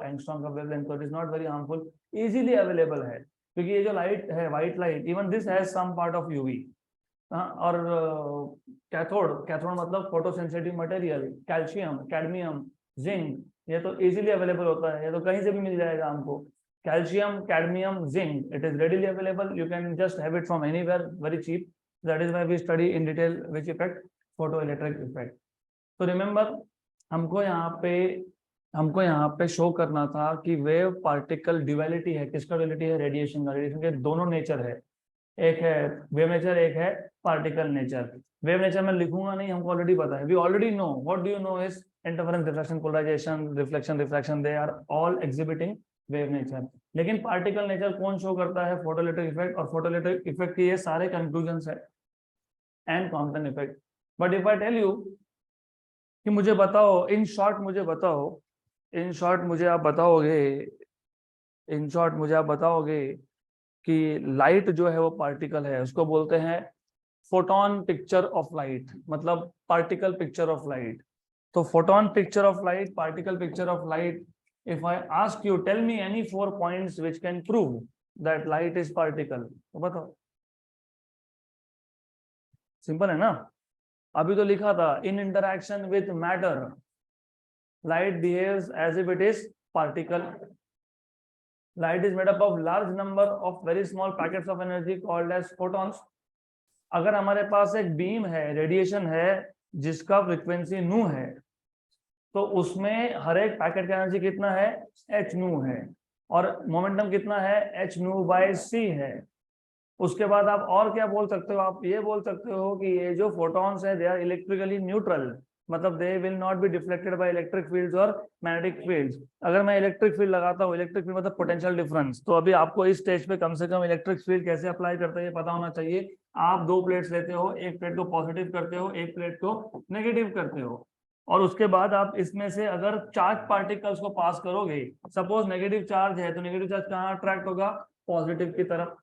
Speaker 1: angstrom का wavelength, तो it is not very harmful, easily available है। क्योंकि ये जो लाइट है, white light, even this has some part of UV, हाँ, और कैथोड, कैथोड मतलब photosensitive material, calcium, cadmium, zinc, ये तो इजीली अवेलेबल होता है, ये तो कहीं से भी मिल जाएगा हमको। Calcium, cadmium, zinc, it is readily available, you can just have it from anywhere, very cheap. That is why we study in detail which effect, photo electric effect. तो रिमेंबर, हमको यहाँ पे शो करना था कि वेव पार्टिकल ड्यूअलिटी है, किसका duality है, रेडिएशन का। रेडिएशन के दोनों नेचर है, एक है वेव नेचर, एक है पार्टिकल नेचर। वेव नेचर में लिखूंगा नहीं, हमको ऑलरेडी पता है, we already know, what do you know is interference, diffraction, polarisation, reflection, refraction, they are all exhibiting wave nature. लेकिन पार्टिकल नेचर कौन शो करता है, फोटोइलेक्ट्रिक इफेक्ट, और फोटोइलेक्ट्रिक इफेक्ट के ये सारे कंक्लूजन है and Compton effect. But if I tell you कि मुझे बताओ, इन शॉर्ट मुझे बताओ, इन शॉर्ट मुझे आप बताओगे, इन शॉर्ट मुझे आप बताओगे कि लाइट जो है वो पार्टिकल है, उसको बोलते हैं फोटोन पिक्चर ऑफ लाइट, मतलब पार्टिकल पिक्चर ऑफ लाइट। तो photon picture of light, particle picture of light, if I ask you tell me any 4 points which can prove that light is particle, तो बताओ। Simple है ना। अभी तो लिखा था in interaction with matter light behaves as if it is particle. Light is made up of large number of very small packets of energy called as photons. अगर हमारे पास एक बीम है, रेडिएशन है, जिसका फ्रीक्वेंसी नू है, तो उसमें हर एक पैकेट का एनर्जी कितना है, एच नू है, और मोमेंटम कितना है, एच नू बाय सी है। उसके बाद आप और क्या बोल सकते हो, आप ये बोल सकते हो कि ये जो फोटॉन्स है, दे आर इलेक्ट्रिकली न्यूट्रल, मतलब they will not be deflected by electric fields और मैग्नेटिक फील्ड्स। अगर मैं इलेक्ट्रिक फील्ड लगाता हूँ, इलेक्ट्रिक फील्ड मतलब पोटेंशियल डिफरेंस, तो अभी आपको इस स्टेज पे कम से कम इलेक्ट्रिक फील्ड कैसे अप्लाई करता है ये पता होना चाहिए। आप 2 प्लेट्स लेते हो, एक प्लेट को पॉजिटिव करते हो, एक प्लेट को नेगेटिव करते हो, और उसके बाद आप इसमें से अगर चार्ज पार्टिकल्स को पास करोगे, सपोज नेगेटिव चार्ज है, तो नेगेटिव चार्ज कहाँ अट्रैक्ट होगा, पॉजिटिव की तरफ,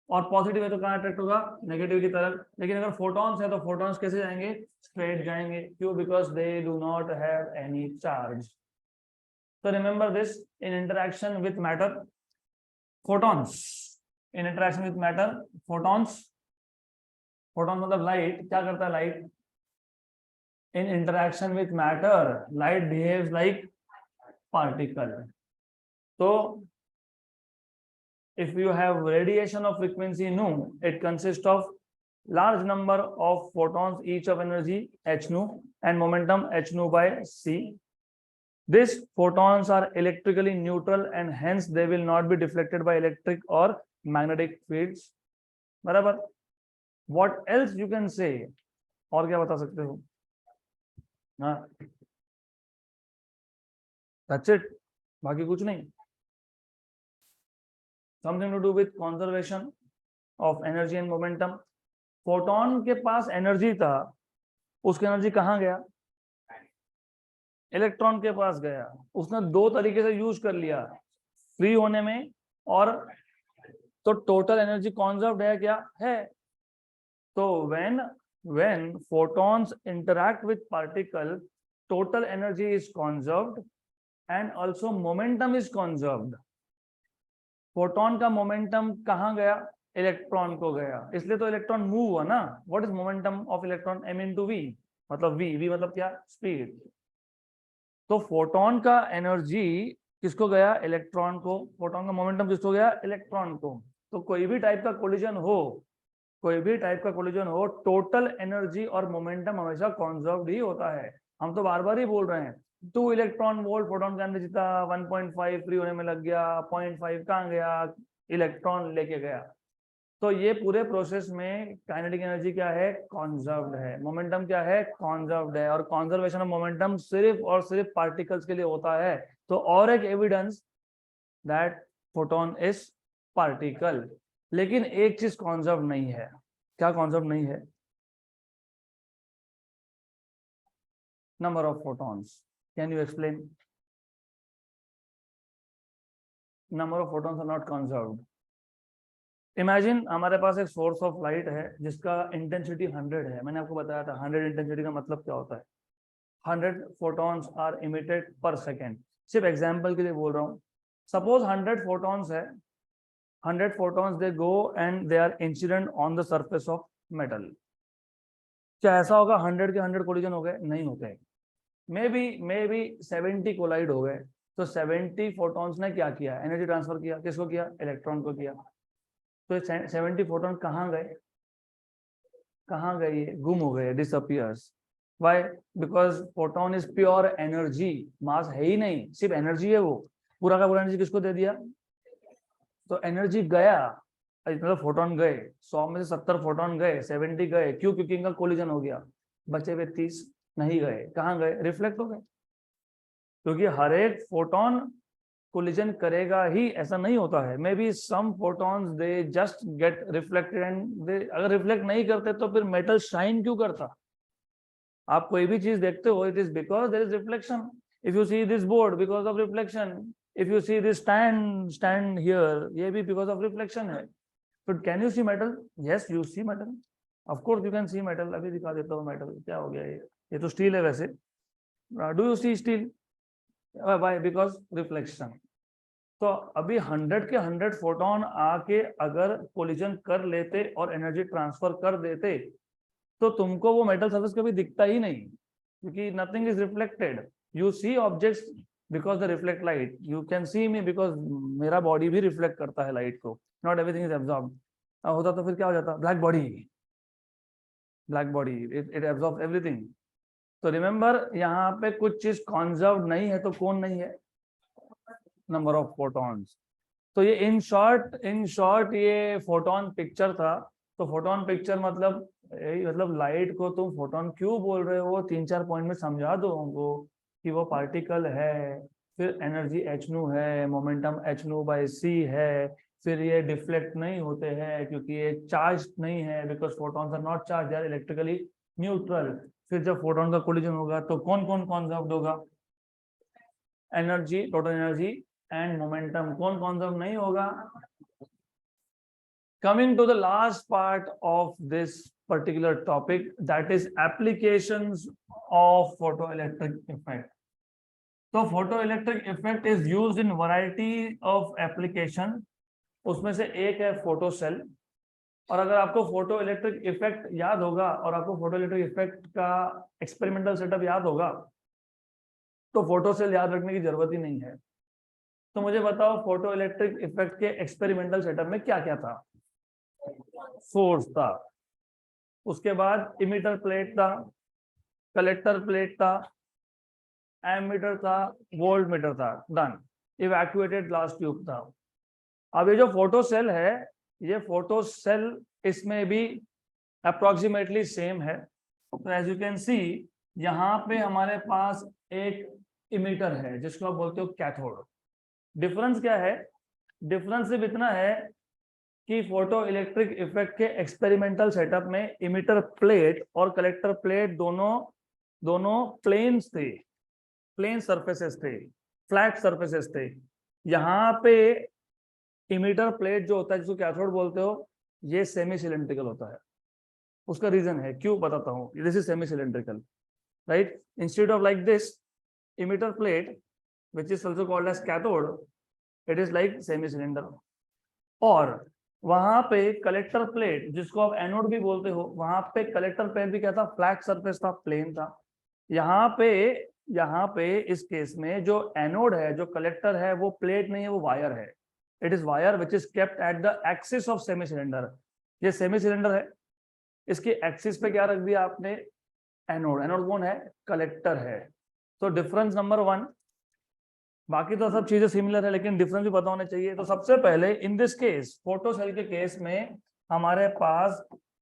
Speaker 1: और पॉजिटिव है तो कहाँ अट्रैक्ट होगा, नेगेटिव की तरफ। लेकिन अगर फोटॉन्स है तो फोटॉन्स कैसे जाएंगे, स्ट्रेट जाएंगे, क्यों, because they do not have any charge. तो remember this, in interaction with matter, photons, in interaction with matter, photons, photon मतलब लाइट, क्या करता है light, in interaction with matter light behaves like particle. तो if you have radiation of frequency nu, it consists of large number of photons, each of energy h nu and momentum h nu by c. These photons are electrically neutral and hence they will not be deflected by electric or magnetic fields. बराबर। What else you can say? और क्या बता सकते हो? हाँ, that's it, बाकी कुछ नहीं। Something to do with conservation of energy and momentum. Photon के पास एनर्जी था, उसकी एनर्जी कहाँ गया, इलेक्ट्रॉन के पास गया। उसने 2 तरीके से यूज कर लिया, फ्री होने में, और तो टोटल एनर्जी कॉन्जर्व्ड है क्या है। तो when photons interact with particle, total energy is conserved and also momentum is conserved. Photon का मोमेंटम कहाँ गया, इलेक्ट्रॉन को गया, इसलिए तो इलेक्ट्रॉन मूव हुआ ना। What is momentum of electron, m into v, मतलब v मतलब क्या, स्पीड। तो फोटोन का एनर्जी किसको गया, इलेक्ट्रॉन को, फोटोन का मोमेंटम किसको गया, इलेक्ट्रॉन को। तो कोई भी टाइप का कोलिजन हो, कोई भी टाइप का कोलिजन हो, टोटल एनर्जी और मोमेंटम हमेशा कॉन्जर्व्ड ही होता है। हम तो बार बार ही बोल रहे हैं, 2 इलेक्ट्रॉन वोल्ट फोटोन का एनर्जी था, 1.5 फ्री होने में लग गया, 0.5 कहाँ गया, इलेक्ट्रॉन लेके गया। तो ये पूरे प्रोसेस में काइनेटिक एनर्जी क्या है, कॉन्जर्व्ड है, मोमेंटम क्या है, कॉन्जर्व्ड है, और कॉन्जर्वेशन ऑफ मोमेंटम सिर्फ और सिर्फ पार्टिकल्स के लिए होता है। तो और एक evidence that photon is particle. लेकिन एक चीज कॉन्जर्व नहीं है, क्या कॉन्जर्व नहीं है, number of photons. Can you explain, number of photons are not conserved. Imagine हमारे पास एक सोर्स ऑफ लाइट है जिसका इंटेंसिटी 100 है, मैंने आपको बताया था 100 इंटेंसिटी का मतलब क्या होता है, 100 फोटॉन्स आर इमिटेड पर सेकेंड। सिर्फ एग्जाम्पल के लिए बोल रहा हूँ, सपोज 100 फोटॉन्स है, 100 photons they go and they are incident on the surface of metal, क्या ऐसा होगा 100 के 100 कोलिजन हो गए? नहीं होते। मे बी 70 कोलाइड हो गए, तो 70 फोटॉन्स ने क्या किया? एनर्जी ट्रांसफर किया। किसको किया? इलेक्ट्रॉन को किया। तो 70 फोटॉन कहाँ गए? कहाँ गए? ये गुम हो गए, disappears. Why? Because photon is pure energy, mass है ही नहीं, सिर्फ एनर्जी है वो। पूरा का पूरा एनर्जी किसको दे दिया? तो एनर्जी गया, मतलब फोटोन गए, 100 में से 70 फोटोन गए, 70 गए। क्यों? क्योंकि इनका कोलिजन हो गया। बचे हुए 30 नहीं गए। कहाँ गए? रिफ्लेक्ट हो गए। क्योंकि हर एक फोटोन कोलिजन करेगा ही, ऐसा नहीं होता है। May be some photons they just get reflected and they, अगर रिफ्लेक्ट नहीं करते तो फिर मेटल शाइन क्यों करता? आप कोई भी चीज देखते हो, it is because there is reflection. If you see this board, because of reflection. If you see this stand here, ये भी बिकॉज ऑफ रिफ्लेक्शन है। तो can you see metal? Yes, you see metal, of course you can see metal. अभी दिखा देता हूँ metal क्या हो गया। ये तो स्टील है वैसे। Do you see steel? Why? Because reflection. तो अभी 100 के 100 फोटोन आके अगर कोलिजन कर लेते और एनर्जी ट्रांसफर कर देते, तो तुमको वो मेटल सर्फेस कभी दिखता ही नहीं, क्योंकि nothing is reflected. You see objects because the reflect light. You can C me because मेरा बॉडी भी रिफ्लेक्ट करता है लाइट को। Not everything is absorb. होता तो फिर क्या हो जाता? Black body, black body, it absorb everything. तो रिमेंबर, यहाँ पे कुछ चीज कॉन्जर्व नहीं है तो कौन नहीं है? Number of photons. तो ये इन शॉर्ट ये फोटोन पिक्चर था। तो फोटोन पिक्चर मतलब लाइट को तुम फोटोन क्यों बोल रहे हो, 3-4 पॉइंट में समझा दो हमको कि वो पार्टिकल है, फिर एनर्जी h nu है, momentum h nu by c है, फिर ये डिफ्लेक्ट नहीं होते हैं क्योंकि ये चार्ज नहीं है, because photons are not charge, they are electrically neutral. फिर जब फोटोन का कोलिजन होगा तो कौन कौन कॉन्जर्व्ड होगा? Energy, total energy and momentum. कौन कॉन्जर्व नहीं होगा? Coming to the last part of this particular topic, that is applications of photoelectric effect. So photoelectric effect is used in variety of application. उसमें से एक है फोटो सेल। और अगर आपको फोटो इलेक्ट्रिक इफेक्ट याद होगा और आपको फोटो इलेक्ट्रिक इफेक्ट का एक्सपेरिमेंटल सेटअप याद होगा, तो फोटो सेल याद रखने की जरूरत ही नहीं है। तो मुझे बताओ, फोटो इलेक्ट्रिक इफेक्ट के एक्सपेरिमेंटल सेटअप में क्या क्या था? सोर्स था, उसके बाद इमिटर प्लेट था, कलेक्टर प्लेट था, एमीटर था, वोल्ट मीटर था, डन। इवैक्यूएटेड ग्लास ट्यूब था। अब ये जो फोटो सेल है, ये फोटो सेल इसमें भी अप्रोक्सीमेटली सेम है। एज यू कैन सी, यहाँ पे हमारे पास एक इमिटर है जिसको आप बोलते हो कैथोड। डिफरेंस क्या है? डिफरेंस सिर्फ इतना है कि फोटो इलेक्ट्रिक इफेक्ट के एक्सपेरिमेंटल सेटअप में इमिटर प्लेट और कलेक्टर प्लेट दोनों प्लेन्स थे, प्लेन सरफेसेस थे, फ्लैट सरफेसेस थे। यहाँ पे इमिटर प्लेट जो होता है, जिसको कैथोड बोलते हो, ये सेमी सिलेंड्रिकल होता है। उसका रीजन है, क्यों बताता हूँ। This is semi cylindrical, right? Instead of like this emitter plate which is also called as cathode, it is like semi cylinder। और वहां पे कलेक्टर प्लेट, जिसको आप एनोड भी बोलते हो, वहां पे कलेक्टर प्लेट भी क्या था? फ्लैट सरफेस था, प्लेन था। यहाँ पे इस केस में जो एनोड है, जो कलेक्टर है, वो प्लेट नहीं है, वो वायर है। It is wire which is kept at the axis of semi cylinder. ये सेमी सिलेंडर है, इसके एक्सिस पे क्या रख दिया आपने? एनोड। एनोड कौन है? कलेक्टर है। तो डिफरेंस नंबर 1। बाकी तो सब चीजें सिमिलर है, लेकिन डिफरेंस भी पता होने चाहिए। तो सबसे पहले in this case, photo cell के केस में हमारे पास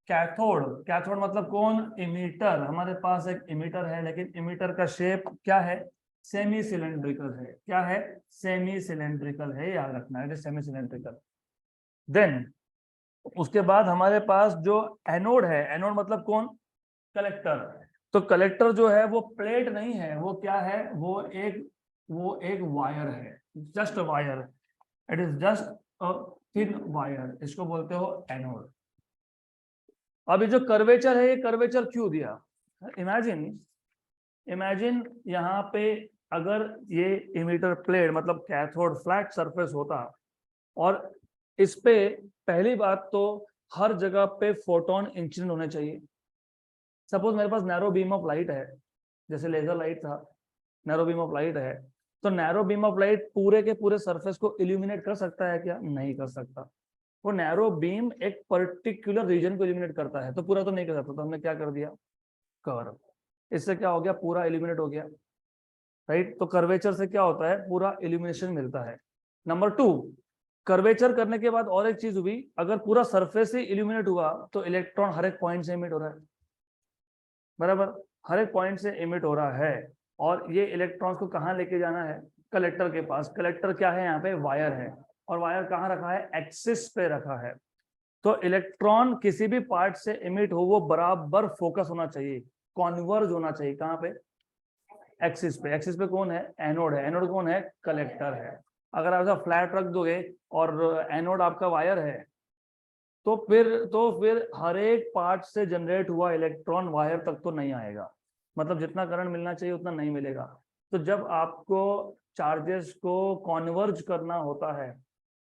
Speaker 1: कैथोड, कैथोड मतलब कौन? इमीटर। हमारे पास एक इमीटर है, लेकिन इमीटर का शेप क्या है? सेमी सिलेंड्रिकल है। क्या है? सेमी सिलेंड्रिकल है, याद रखना है, सेमी सिलेंड्रिकल। देन उसके बाद हमारे पास जो एनोड है, एनोड मतलब कौन? कलेक्टर। तो कलेक्टर जो है वो प्लेट नहीं है, वो क्या है? वो एक वायर है, just wire. It is just a thin wire, इसको बोलते हो एनोड। अब ये जो कर्वेचर है, ये कर्वेचर क्यों दिया? इमेजिन यहाँ पे अगर ये इमिटर प्लेट मतलब कैथोड फ्लैट सरफेस होता, और इस पे पहली बात तो हर जगह पे फोटोन इंसिडेंट होने चाहिए। सपोज मेरे पास नैरो बीम ऑफ लाइट है, जैसे लेजर लाइट था, नैरो बीम ऑफ लाइट है, तो नैरो बीम ऑफ लाइट पूरे के पूरे सरफेस को इल्यूमिनेट कर सकता है क्या? नहीं कर सकता। वो नैरो बीम एक पर्टिकुलर रीजन को इल्यूमिनेट करता है, तो पूरा तो नहीं कर सकता। तो हमने क्या कर दिया? कर्व। इससे क्या हो गया? पूरा इल्यूमिनेट हो गया, राइट। तो कर्वेचर से क्या होता है? पूरा इल्यूमिनेशन मिलता है। नंबर 2, कर्वेचर करने के बाद और एक चीज हुई, अगर पूरा सरफेस ही इल्यूमिनेट हुआ तो इलेक्ट्रॉन हर एक पॉइंट से इमिट हो रहा है, बराबर, हर एक पॉइंट से इमिट हो रहा है। और ये इलेक्ट्रॉन्स को कहाँ लेके जाना है? कलेक्टर के पास। कलेक्टर क्या है? यहाँ पे वायर है, और वायर कहाँ रखा है? एक्सिस पे रखा है। तो इलेक्ट्रॉन किसी भी पार्ट से इमिट हो, वो बराबर फोकस होना चाहिए, कॉन्वर्ज होना चाहिए। कहाँ पे? एक्सिस पे। एक्सिस पे कौन है? एनोड है। एनोड कौन है? कलेक्टर है। अगर आप ऐसा फ्लैट रख दोगे और एनोड आपका वायर है, तो फिर हर एक पार्ट से जनरेट हुआ इलेक्ट्रॉन वायर तक तो नहीं आएगा, मतलब जितना करंट मिलना चाहिए उतना नहीं मिलेगा। तो जब आपको चार्जेस को कॉन्वर्ज करना होता है,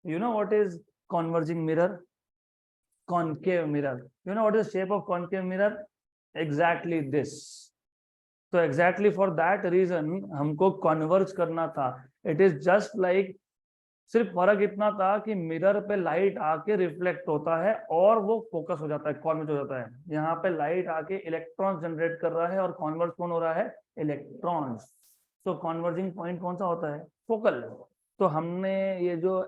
Speaker 1: you know what is converging mirror? Concave mirror. You know what is shape of concave mirror? Exactly this. तो एग्जैक्टली फॉर दैट रीजन हमको कॉन्वर्ज करना था। इट इज जस्ट लाइक, सिर्फ फर्क इतना था कि मिरर पे लाइट आके रिफ्लेक्ट होता है और वो फोकस हो जाता है, कॉन्वर्ज हो जाता है। यहाँ पे लाइट आके इलेक्ट्रॉन जनरेट कर रहा है और कॉन्वर्ज कौन हो रहा है? इलेक्ट्रॉन्स। तो कॉन्वर्जिंग पॉइंट कौन सा होता है? फोकल। तो हमने ये जो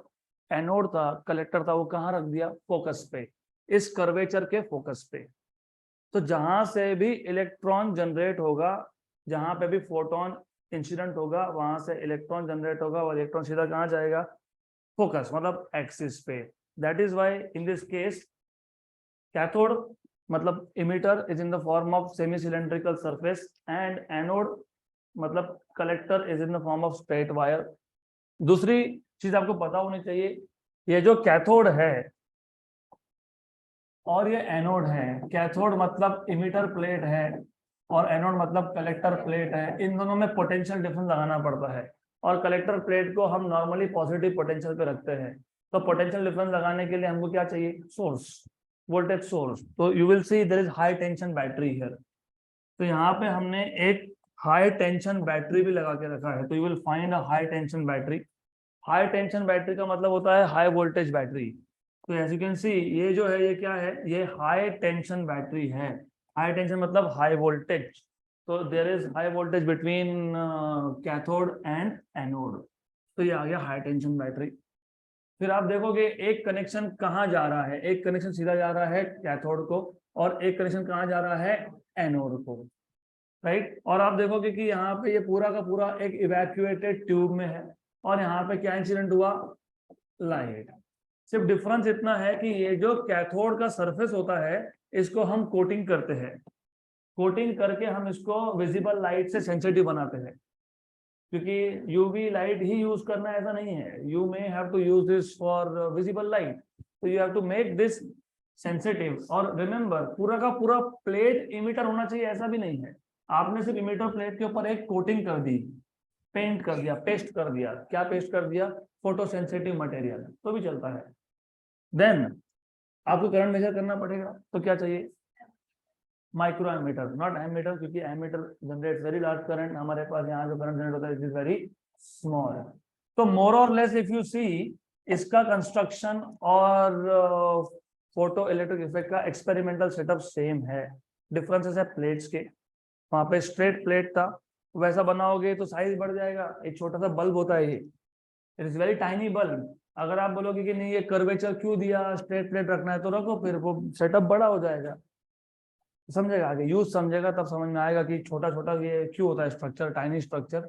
Speaker 1: एनोड था, कलेक्टर था, वो कहाँ रख दिया? फोकस पे, इस कर्वेचर के फोकस पे। तो जहां से भी इलेक्ट्रॉन जनरेट होगा, जहां पे भी फोटोन इंसिडेंट होगा, वहां से इलेक्ट्रॉन जनरेट होगा और इलेक्ट्रॉन सीधा कहाँ जाएगा? फोकस, मतलब एक्सिस पे। That is why in this case cathode मतलब emitter is in the form of semi cylindrical surface, and anode मतलब collector is in the form of straight wire. दूसरी चीज आपको पता होनी चाहिए, ये जो कैथोड है और ये एनोड है, कैथोड मतलब इमिटर प्लेट है और एनोड मतलब कलेक्टर प्लेट है, इन दोनों में पोटेंशियल डिफरेंस लगाना पड़ता है। और कलेक्टर प्लेट को हम नॉर्मली पॉजिटिव पोटेंशियल पे रखते हैं। तो पोटेंशियल डिफरेंस लगाने के लिए हमको क्या चाहिए? Source, voltage source. तो you will see there is high tension battery here. तो यहाँ पे हमने एक हाई टेंशन बैटरी भी लगा के रखा है। तो you will find a high tension battery. High tension battery का मतलब होता है हाई वोल्टेज बैटरी। तो एज यू कैन सी, ये जो है ये क्या है? ये हाई टेंशन बैटरी है। हाई टेंशन मतलब हाई वोल्टेज। तो there is high voltage between cathode and anode. तो ये आ गया हाई टेंशन बैटरी। फिर आप देखोगे एक कनेक्शन कहाँ जा रहा है? एक कनेक्शन सीधा जा रहा है कैथोड को, और एक कनेक्शन कहाँ जा रहा है? एनोड को, राइट। और आप देखोगे कि यहाँ पे ये पूरा का पूरा एक इवैक्यूएटेड ट्यूब में है, और यहाँ पे क्या इंसिडेंट हुआ? लाइट। सिर्फ डिफरेंस इतना है कि ये जो कैथोड का सरफेस होता है, इसको हम कोटिंग करते हैं। कोटिंग करके हम इसको विजिबल लाइट से सेंसिटिव बनाते हैं, क्योंकि यूवी लाइट ही यूज करना ऐसा नहीं है। You may have to use this for visible light, तो you have to make this sensitive. और रिमेंबर, पूरा का पूरा प्लेट इमिटर होना चाहिए ऐसा भी नहीं है। आपने सिर्फ इमिटर प्लेट के ऊपर एक कोटिंग कर दी, पेंट कर दिया, पेस्ट कर दिया। क्या पेस्ट कर दिया? फोटो सेंसिटिव मटेरियल, तो भी चलता है। देन आपको करंट मेजर करना पड़ेगा, तो क्या चाहिए? माइक्रो एमीटर, नॉट एमीटर, क्योंकि ammeter generate very large current. हमारे पास यहाँ जो करंट जनरेट होता है इट इज वेरी स्मॉल। तो मोर और लेस इफ यू सी, इसका कंस्ट्रक्शन और फोटो इलेक्ट्रिक इफेक्ट का एक्सपेरिमेंटल सेटअप सेम है। डिफरेंसेस है प्लेट्स के। वहां पे स्ट्रेट प्लेट था, वैसा बनाओगे तो साइज बढ़ जाएगा। एक छोटा सा बल्ब होता है ये, it is very tiny bulb. अगर आप बोलोगे कि नहीं ये कर्वेचर क्यों दिया, स्ट्रेट प्लेट रखना है, तो रखो, फिर वो सेटअप बड़ा हो जाएगा। समझेगा, आगे यूज समझेगा तब समझ में आएगा कि छोटा छोटा ये क्यों होता है structure, tiny structure.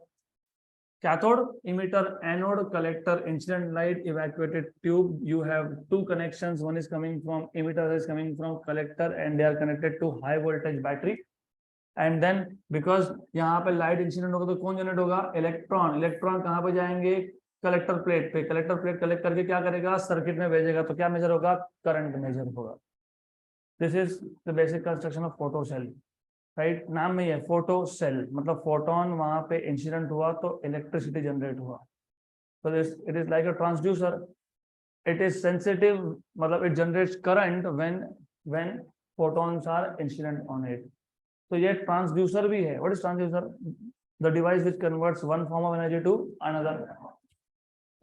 Speaker 1: Cathode, emitter, anode, collector, incident light, evacuated tube. You have two connections, one is coming from emitter, is coming from collector, and they are connected to high voltage battery. And then because यहाँ पे light incident होगा तो कौन generate होगा? Electron. Electron कहाँ पे जाएंगे? Collector plate पे। कलेक्टर प्लेट कलेक्ट करके क्या करेगा? सर्किट में भेजेगा। तो क्या मेजर होगा? करंट मेजर होगा। This is the basic construction of photo cell, right. नाम में है फोटो सेल, मतलब फोटोन वहां पे इंसिडेंट हुआ तो इलेक्ट्रिसिटी जनरेट हुआ। तो it is like a transducer. It is sensitive, मतलब it generates current when photons are incident on it. तो ये ट्रांसड्यूसर भी है। What is transducer? The device which converts one form of energy to another.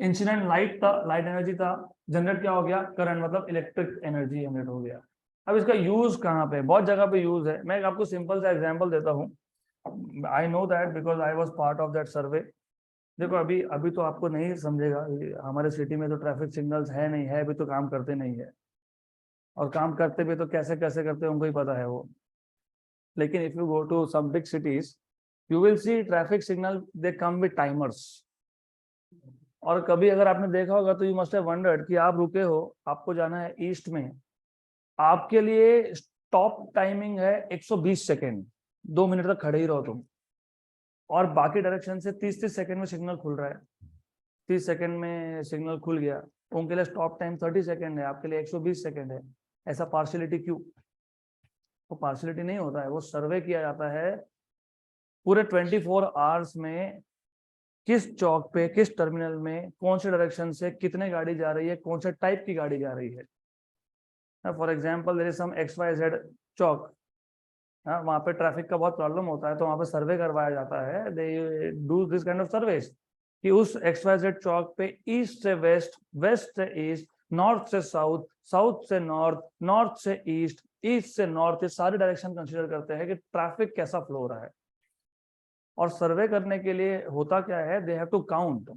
Speaker 1: Incident light था, light energy था, generate क्या हो गया? करंट, मतलब इलेक्ट्रिक एनर्जी जनरेट हो गया। अब इसका यूज कहाँ पे? बहुत जगह पे यूज है। मैं आपको सिंपल सा एग्जांपल देता हूँ। I know that because I was part of that survey. देखो अभी अभी तो आपको नहीं समझेगा, हमारे सिटी में तो ट्रैफिक सिग्नल्स है नहीं है, अभी तो काम करते नहीं है, और काम करते भी तो कैसे कैसे करते हैं उनको ही पता है वो। लेकिन if you go to some big cities, you will see traffic signal they come with timers. और कभी अगर आपने देखा होगा तो यू मस्ट हैव वंडर्ड कि आप रुके हो, आपको जाना है ईस्ट में, आपके लिए स्टॉप टाइमिंग है 120 सेकेंड, 2 मिनट तक खड़े ही रहो तुम, और बाकी डायरेक्शन से 30-30 सेकेंड में सिग्नल खुल रहा है। 30 सेकेंड में सिग्नल खुल गया, उनके लिए स्टॉप टाइम 30 सेकेंड है, आपके लिए 120 सेकेंड है। ऐसा पार्शियलिटी क्यों? वो पार्शियलिटी नहीं होता है, वो सर्वे किया जाता है पूरे 24 आवर्स में किस चौक पे, किस टर्मिनल में, कौन से डायरेक्शन से कितने गाड़ी जा रही है, कौन से टाइप की गाड़ी जा रही है। For example there is some XYZ चौक, वहाँ पे ट्रैफिक का बहुत प्रॉब्लम होता है, तो वहाँ पे सर्वे करवाया जाता है। They do this kind of surveys कि उस XYZ चौक पे ईस्ट से वेस्ट, वेस्ट से ईस्ट, नॉर्थ से साउथ, साउथ से नॉर्थ, नॉर्थ से ईस्ट, ईस्ट से नॉर्थ, ये सारे डायरेक्शन कंसीडर करते हैं कि ट्रैफिक कैसा फ्लो हो रहा है। और सर्वे करने के लिए होता क्या है, they have to count.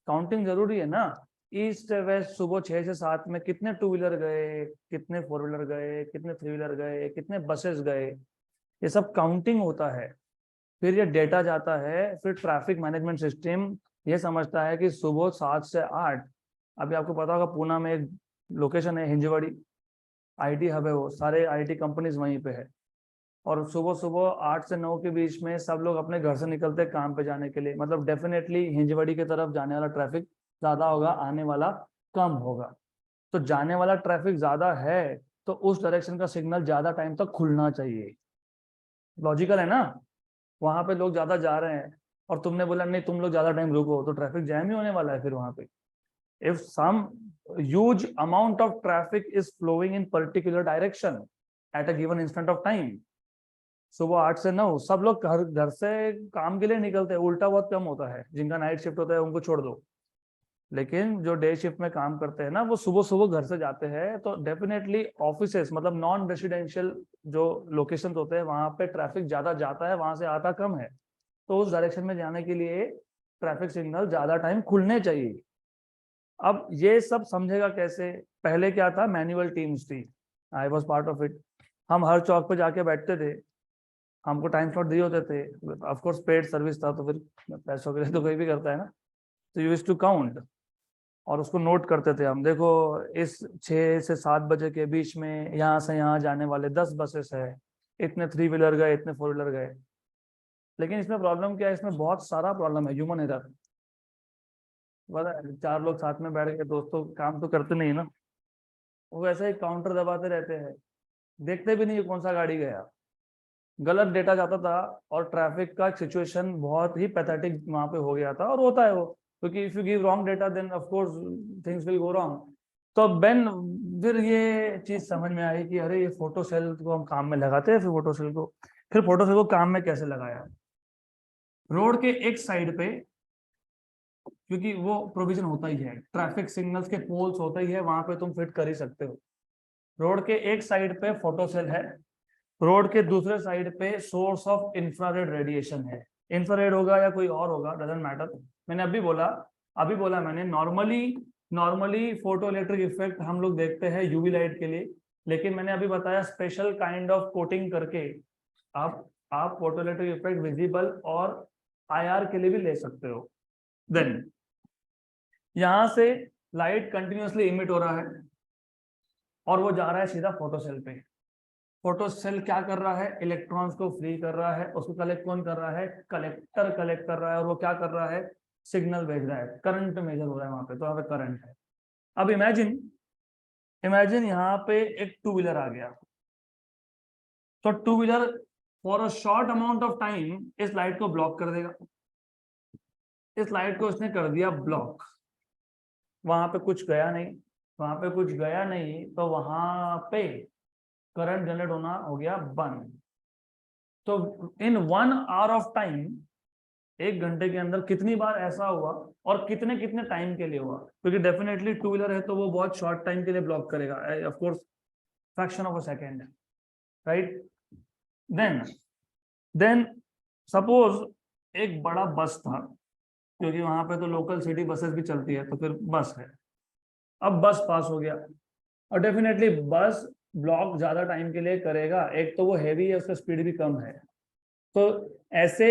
Speaker 1: Counting जरूरी है ना। ईस्ट से वेस्ट सुबह 6 से 7 में कितने 2 व्हीलर गए, कितने 4 व्हीलर गए, कितने 3 व्हीलर गए, कितने बसेस गए, ये सब काउंटिंग होता है। फिर ये डेटा जाता है, फिर ट्रैफिक मैनेजमेंट सिस्टम ये समझता है कि सुबह 7 से 8, अभी आपको पता होगा पूना में एक लोकेशन है हिंजवाड़ी, IT हब है, वो सारे IT कंपनीज वहीं पे है, और सुबह सुबह 8 से 9 के बीच में सब लोग अपने घर से निकलते हैं काम पे जाने के लिए, मतलब डेफिनेटली हिंजवाड़ी की तरफ जाने वाला ट्रैफिक ज्यादा होगा, आने वाला कम होगा। तो जाने वाला ट्रैफिक ज्यादा है तो उस डायरेक्शन का सिग्नल ज्यादा टाइम तक खुलना चाहिए। लॉजिकल है ना। वहां पे लोग ज्यादा जा रहे हैं और तुमने बोला नहीं तुम लोग ज्यादा टाइम रुको, तो ट्रैफिक जैम ही होने वाला है फिर वहां पे। If some huge amount of traffic is flowing in particular direction at a given instant of time, सुबह 8 से 9 सब लोग घर से काम के लिए निकलते हैं, उल्टा बहुत कम होता है, जिनका नाइट शिफ्ट होता है उनको छोड़ दो। लेकिन जो डे शिफ्ट में काम करते हैं ना, वो सुबह सुबह घर से जाते हैं, तो डेफिनेटली ऑफिसेस मतलब नॉन रेसिडेंशियल जो लोकेशन होते हैं वहां पे ट्रैफिक ज्यादा जाता है, वहां से आता कम है। तो उस डायरेक्शन में जाने के लिए ट्रैफिक सिग्नल ज्यादा टाइम खुलने चाहिए। अब ये सब समझेगा कैसे? पहले क्या था, मैनुअल टीम्स थी, I was part of it. हम हर चौक पे जाके बैठते थे, हमको टाइम स्लॉट दिए होते थे, ऑफ कोर्स पेड सर्विस था, तो फिर पैसों के लिए तो कोई भी करता है ना। तो यूज टू काउंट और उसको नोट करते थे हम, देखो इस 6 से 7 बजे के बीच में यहाँ से यहाँ जाने वाले 10 बसेस है, इतने 3 व्हीलर गए, इतने 4 व्हीलर गए। लेकिन इसमें प्रॉब्लम क्या है, इसमें बहुत सारा प्रॉब्लम है, ह्यूमन एरर। 4 लोग साथ में बैठ के दोस्तों काम तो करते नहीं ना, वो वैसे ही काउंटर दबाते रहते हैं, देखते भी नहीं कौन सा गाड़ी गया, गलत डेटा जाता था, और ट्रैफिक का सिचुएशन बहुत ही पैथेटिक वहां पे हो गया था, और होता है वो, क्योंकि if you give wrong data then of course things will go wrong. तो बेन फिर ये चीज समझ में आई कि अरे ये फोटो सेल को हम काम में लगाते हैं, फिर फोटो सेल को काम में कैसे लगाया? रोड के एक साइड पे, क्योंकि वो प्रोविजन होता ही है, ट्रैफिक सिग्नल्स के पोल्स होते ही है, वहां पे तुम फिट कर ही सकते हो। रोड के एक साइड पे फोटो सेल है, रोड के दूसरे साइड पे सोर्स ऑफ इंफ्रारेड रेडिएशन है। इंफ्रारेड होगा या कोई और होगा, डजंट मैटर। मैंने अभी बोला मैंने, नॉर्मली फोटो इलेक्ट्रिक इफेक्ट हम लोग देखते हैं यूवी लाइट के लिए, लेकिन मैंने अभी बताया स्पेशल काइंड ऑफ कोटिंग करके आप फोटो इलेक्ट्रिक इफेक्ट विजिबल और IR के लिए भी ले सकते हो। देन यहां से लाइट कंटिन्यूअसली इमिट हो रहा है और वो जा रहा है सीधा फोटो सेल पे। फोटो सेल क्या कर रहा है, इलेक्ट्रॉन्स को फ्री कर रहा है, उसको कलेक्ट कौन कर रहा है, कलेक्टर कलेक्ट कर रहा है, और वो क्या कर रहा है, सिग्नल भेज रहा है, करंट मेजर हो रहा है वहां पे, तो वहां पे करंट है। अब इमेजिन यहाँ पे एक 2 व्हीलर आ गया, तो 2 wheeler for a short amount of time इस लाइट को ब्लॉक कर देगा। इस लाइट को इसने कर दिया ब्लॉक, वहां पे कुछ गया नहीं, तो वहां पे करंट जनरेट होना हो गया बंद। तो इन 1 hour ऑफ टाइम, 1 घंटे के अंदर कितनी बार ऐसा हुआ और कितने कितने टाइम के लिए हुआ, क्योंकि डेफिनेटली टू व्हीलर है तो वो बहुत शॉर्ट टाइम के लिए ब्लॉक करेगा, of course fraction of a second, right. Then suppose एक बड़ा बस था, क्योंकि वहां पे तो लोकल सिटी बसेस भी चलती है, तो फिर बस है। अब बस पास हो गया और डेफिनेटली बस ब्लॉक ज्यादा टाइम के लिए करेगा, एक तो वो हैवी है, उसका स्पीड भी कम है। तो ऐसे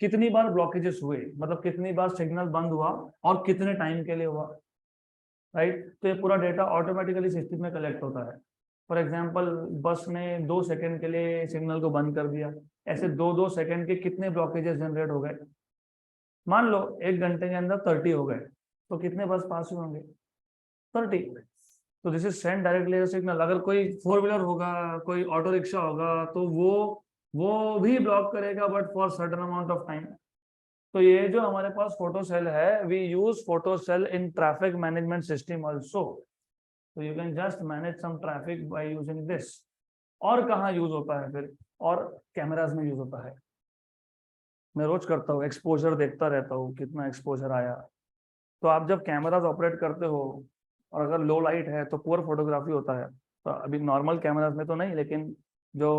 Speaker 1: कितनी बार ब्लॉकेजेस हुए, मतलब कितनी बार सिग्नल बंद हुआ और कितने टाइम के लिए हुआ, राइट। तो ये पूरा डेटा ऑटोमेटिकली सिस्टम में कलेक्ट होता है। फॉर एग्जांपल बस ने 2 सेकंड के लिए सिग्नल को बंद कर दिया, ऐसे 2-2 सेकंड के कितने ब्लॉकेजेस जनरेट हो गए। मान लो 1 घंटे के अंदर 30 हो गए, तो कितने बस पास हुए होंगे, 30। तो this is send directly signal. अगर कोई 4 व्हीलर होगा, कोई ऑटो रिक्शा होगा, तो वो भी ब्लॉक करेगा, but for certain amount of time. तो ये जो हमारे पास फोटो सेल है, we use photo cell in traffic management system also. तो you can just manage some traffic by using this. और कहाँ यूज होता है फिर, और कैमराज में यूज होता है। मैं रोज करता हूँ, एक्सपोजर देखता रहता हूँ, कितना एक्सपोजर आया। तो आप जब कैमराज ऑपरेट करते हो और अगर लो लाइट है तो पुअर फोटोग्राफी होता है। तो अभी नॉर्मल कैमराज में तो नहीं, लेकिन जो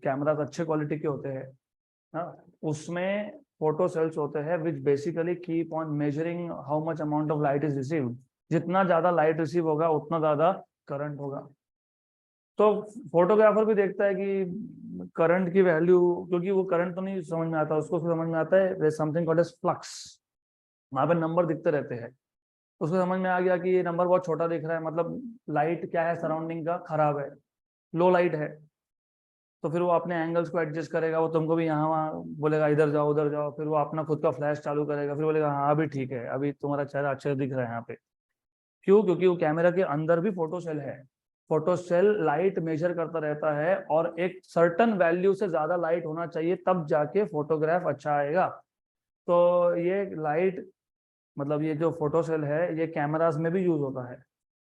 Speaker 1: कैमराज अच्छे क्वालिटी के होते हैं ना, उसमें फोटो सेल्स होते हैं which basically keep on measuring how much amount of light is received. जितना ज्यादा लाइट रिसीव होगा उतना ज्यादा करंट होगा। तो फोटोग्राफर भी देखता है कि करंट की वैल्यू, क्योंकि वो करंट तो नहीं समझ में आता, उसको समझ में आता है समथिंग कॉल्ड एज फ्लक्स। वहां पे नंबर दिखते रहते हैं, उसको समझ में आ गया कि ये नंबर बहुत छोटा दिख रहा है, मतलब लाइट क्या है सराउंडिंग का, खराब है, लो लाइट है। तो फिर वो अपने एंगल्स को एडजस्ट करेगा, वो तुमको भी यहाँ वहाँ बोलेगा इधर जाओ उधर जाओ, फिर वो अपना खुद का फ्लैश चालू करेगा, फिर बोलेगा हाँ अभी ठीक है, अभी तुम्हारा चेहरा अच्छे दिख रहा है यहाँ पे। क्यों? क्योंकि वो कैमरा के अंदर भी फोटो सेल है। फोटो सेल लाइट मेजर करता रहता है और एक सर्टन वैल्यू से ज्यादा लाइट होना चाहिए, तब जाके फोटोग्राफ अच्छा आएगा। तो ये लाइट, मतलब ये जो फोटो सेल है, ये कैमरास में भी यूज होता है।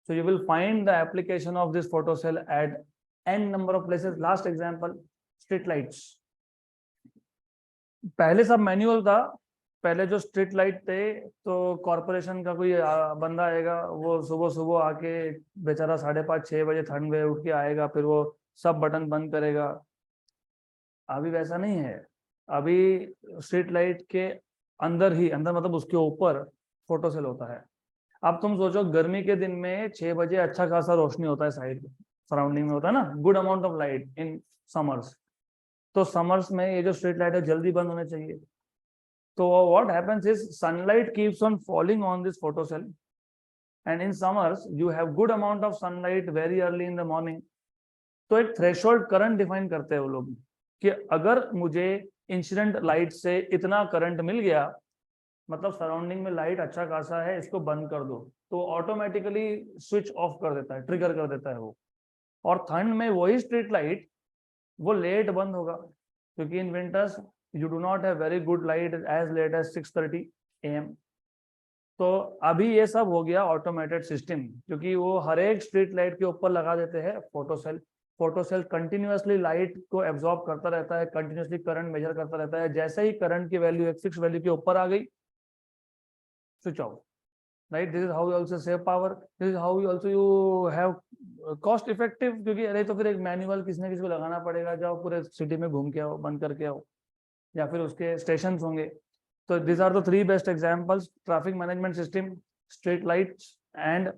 Speaker 1: So you will find the application of this photo cell at n number of places. Last example, street lights. पहले सब मैनुअल था। पहले जो स्ट्रीट लाइट थे, तो कॉरपोरेशन का कोई बंदा आएगा, वो सुबह सुबह आके बेचारा 5:30-6 बजे ठंड में उठ के आएगा, फिर वो सब बटन बंद करेगा। अभी वैसा नहीं है। अभी स्ट्रीट लाइट के अंदर ही अंदर, मतलब उसके ऊपर फोटो सेल होता है। अब तुम सोचो, गर्मी के दिन में 6 बजे अच्छा खासा रोशनी होता है, साइड सराउंडिंग में होता है ना, good amount of light in summers. तो समर्स में ये जो स्ट्रीट लाइट है जल्दी बंद होने चाहिए। तो what happens is sunlight keeps on falling on this photo cell, and in summers you have good amount of sunlight very early in the morning. तो एक थ्रेशोल्ड करंट डिफाइन करते हैं वो लोग, कि अगर मुझे इंसिडेंट लाइट से इतना करंट मिल गया, मतलब सराउंडिंग में लाइट अच्छा खासा है, इसको बंद कर दो, तो ऑटोमेटिकली स्विच ऑफ कर देता है, ट्रिगर कर देता है वो। और ठंड में वही स्ट्रीट लाइट वो लेट बंद होगा, क्योंकि in winters you do not have very good light as late as 6:30 AM। तो अभी ये सब हो गया ऑटोमेटेड सिस्टम, क्योंकि वो हर एक स्ट्रीट लाइट के ऊपर लगा देते हैं photo cell. Photo cell continuously light को एब्जॉर्ब करता रहता है, कंटिन्यूअसली करंट मेजर करता रहता है। जैसे ही करंट की वैल्यू एक फिक्स वैल्यू के ऊपर आ गई, switch off. Right, this is how you also save power, this is how you also you have cost effective. क्योंकि अरे तो फिर एक मैनुअल किसी न किसी को लगाना पड़ेगा, जाओ पूरे सिटी में घूम के आओ, बंद करके आओ, या फिर उसके स्टेशन होंगे। So these are the 3 best examples: traffic management system, street lights, and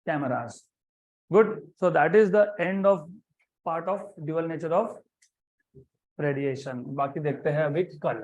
Speaker 1: cameras. Good. So that is the end of part of dual nature of radiation. बाकी देखते हैं अभी कल।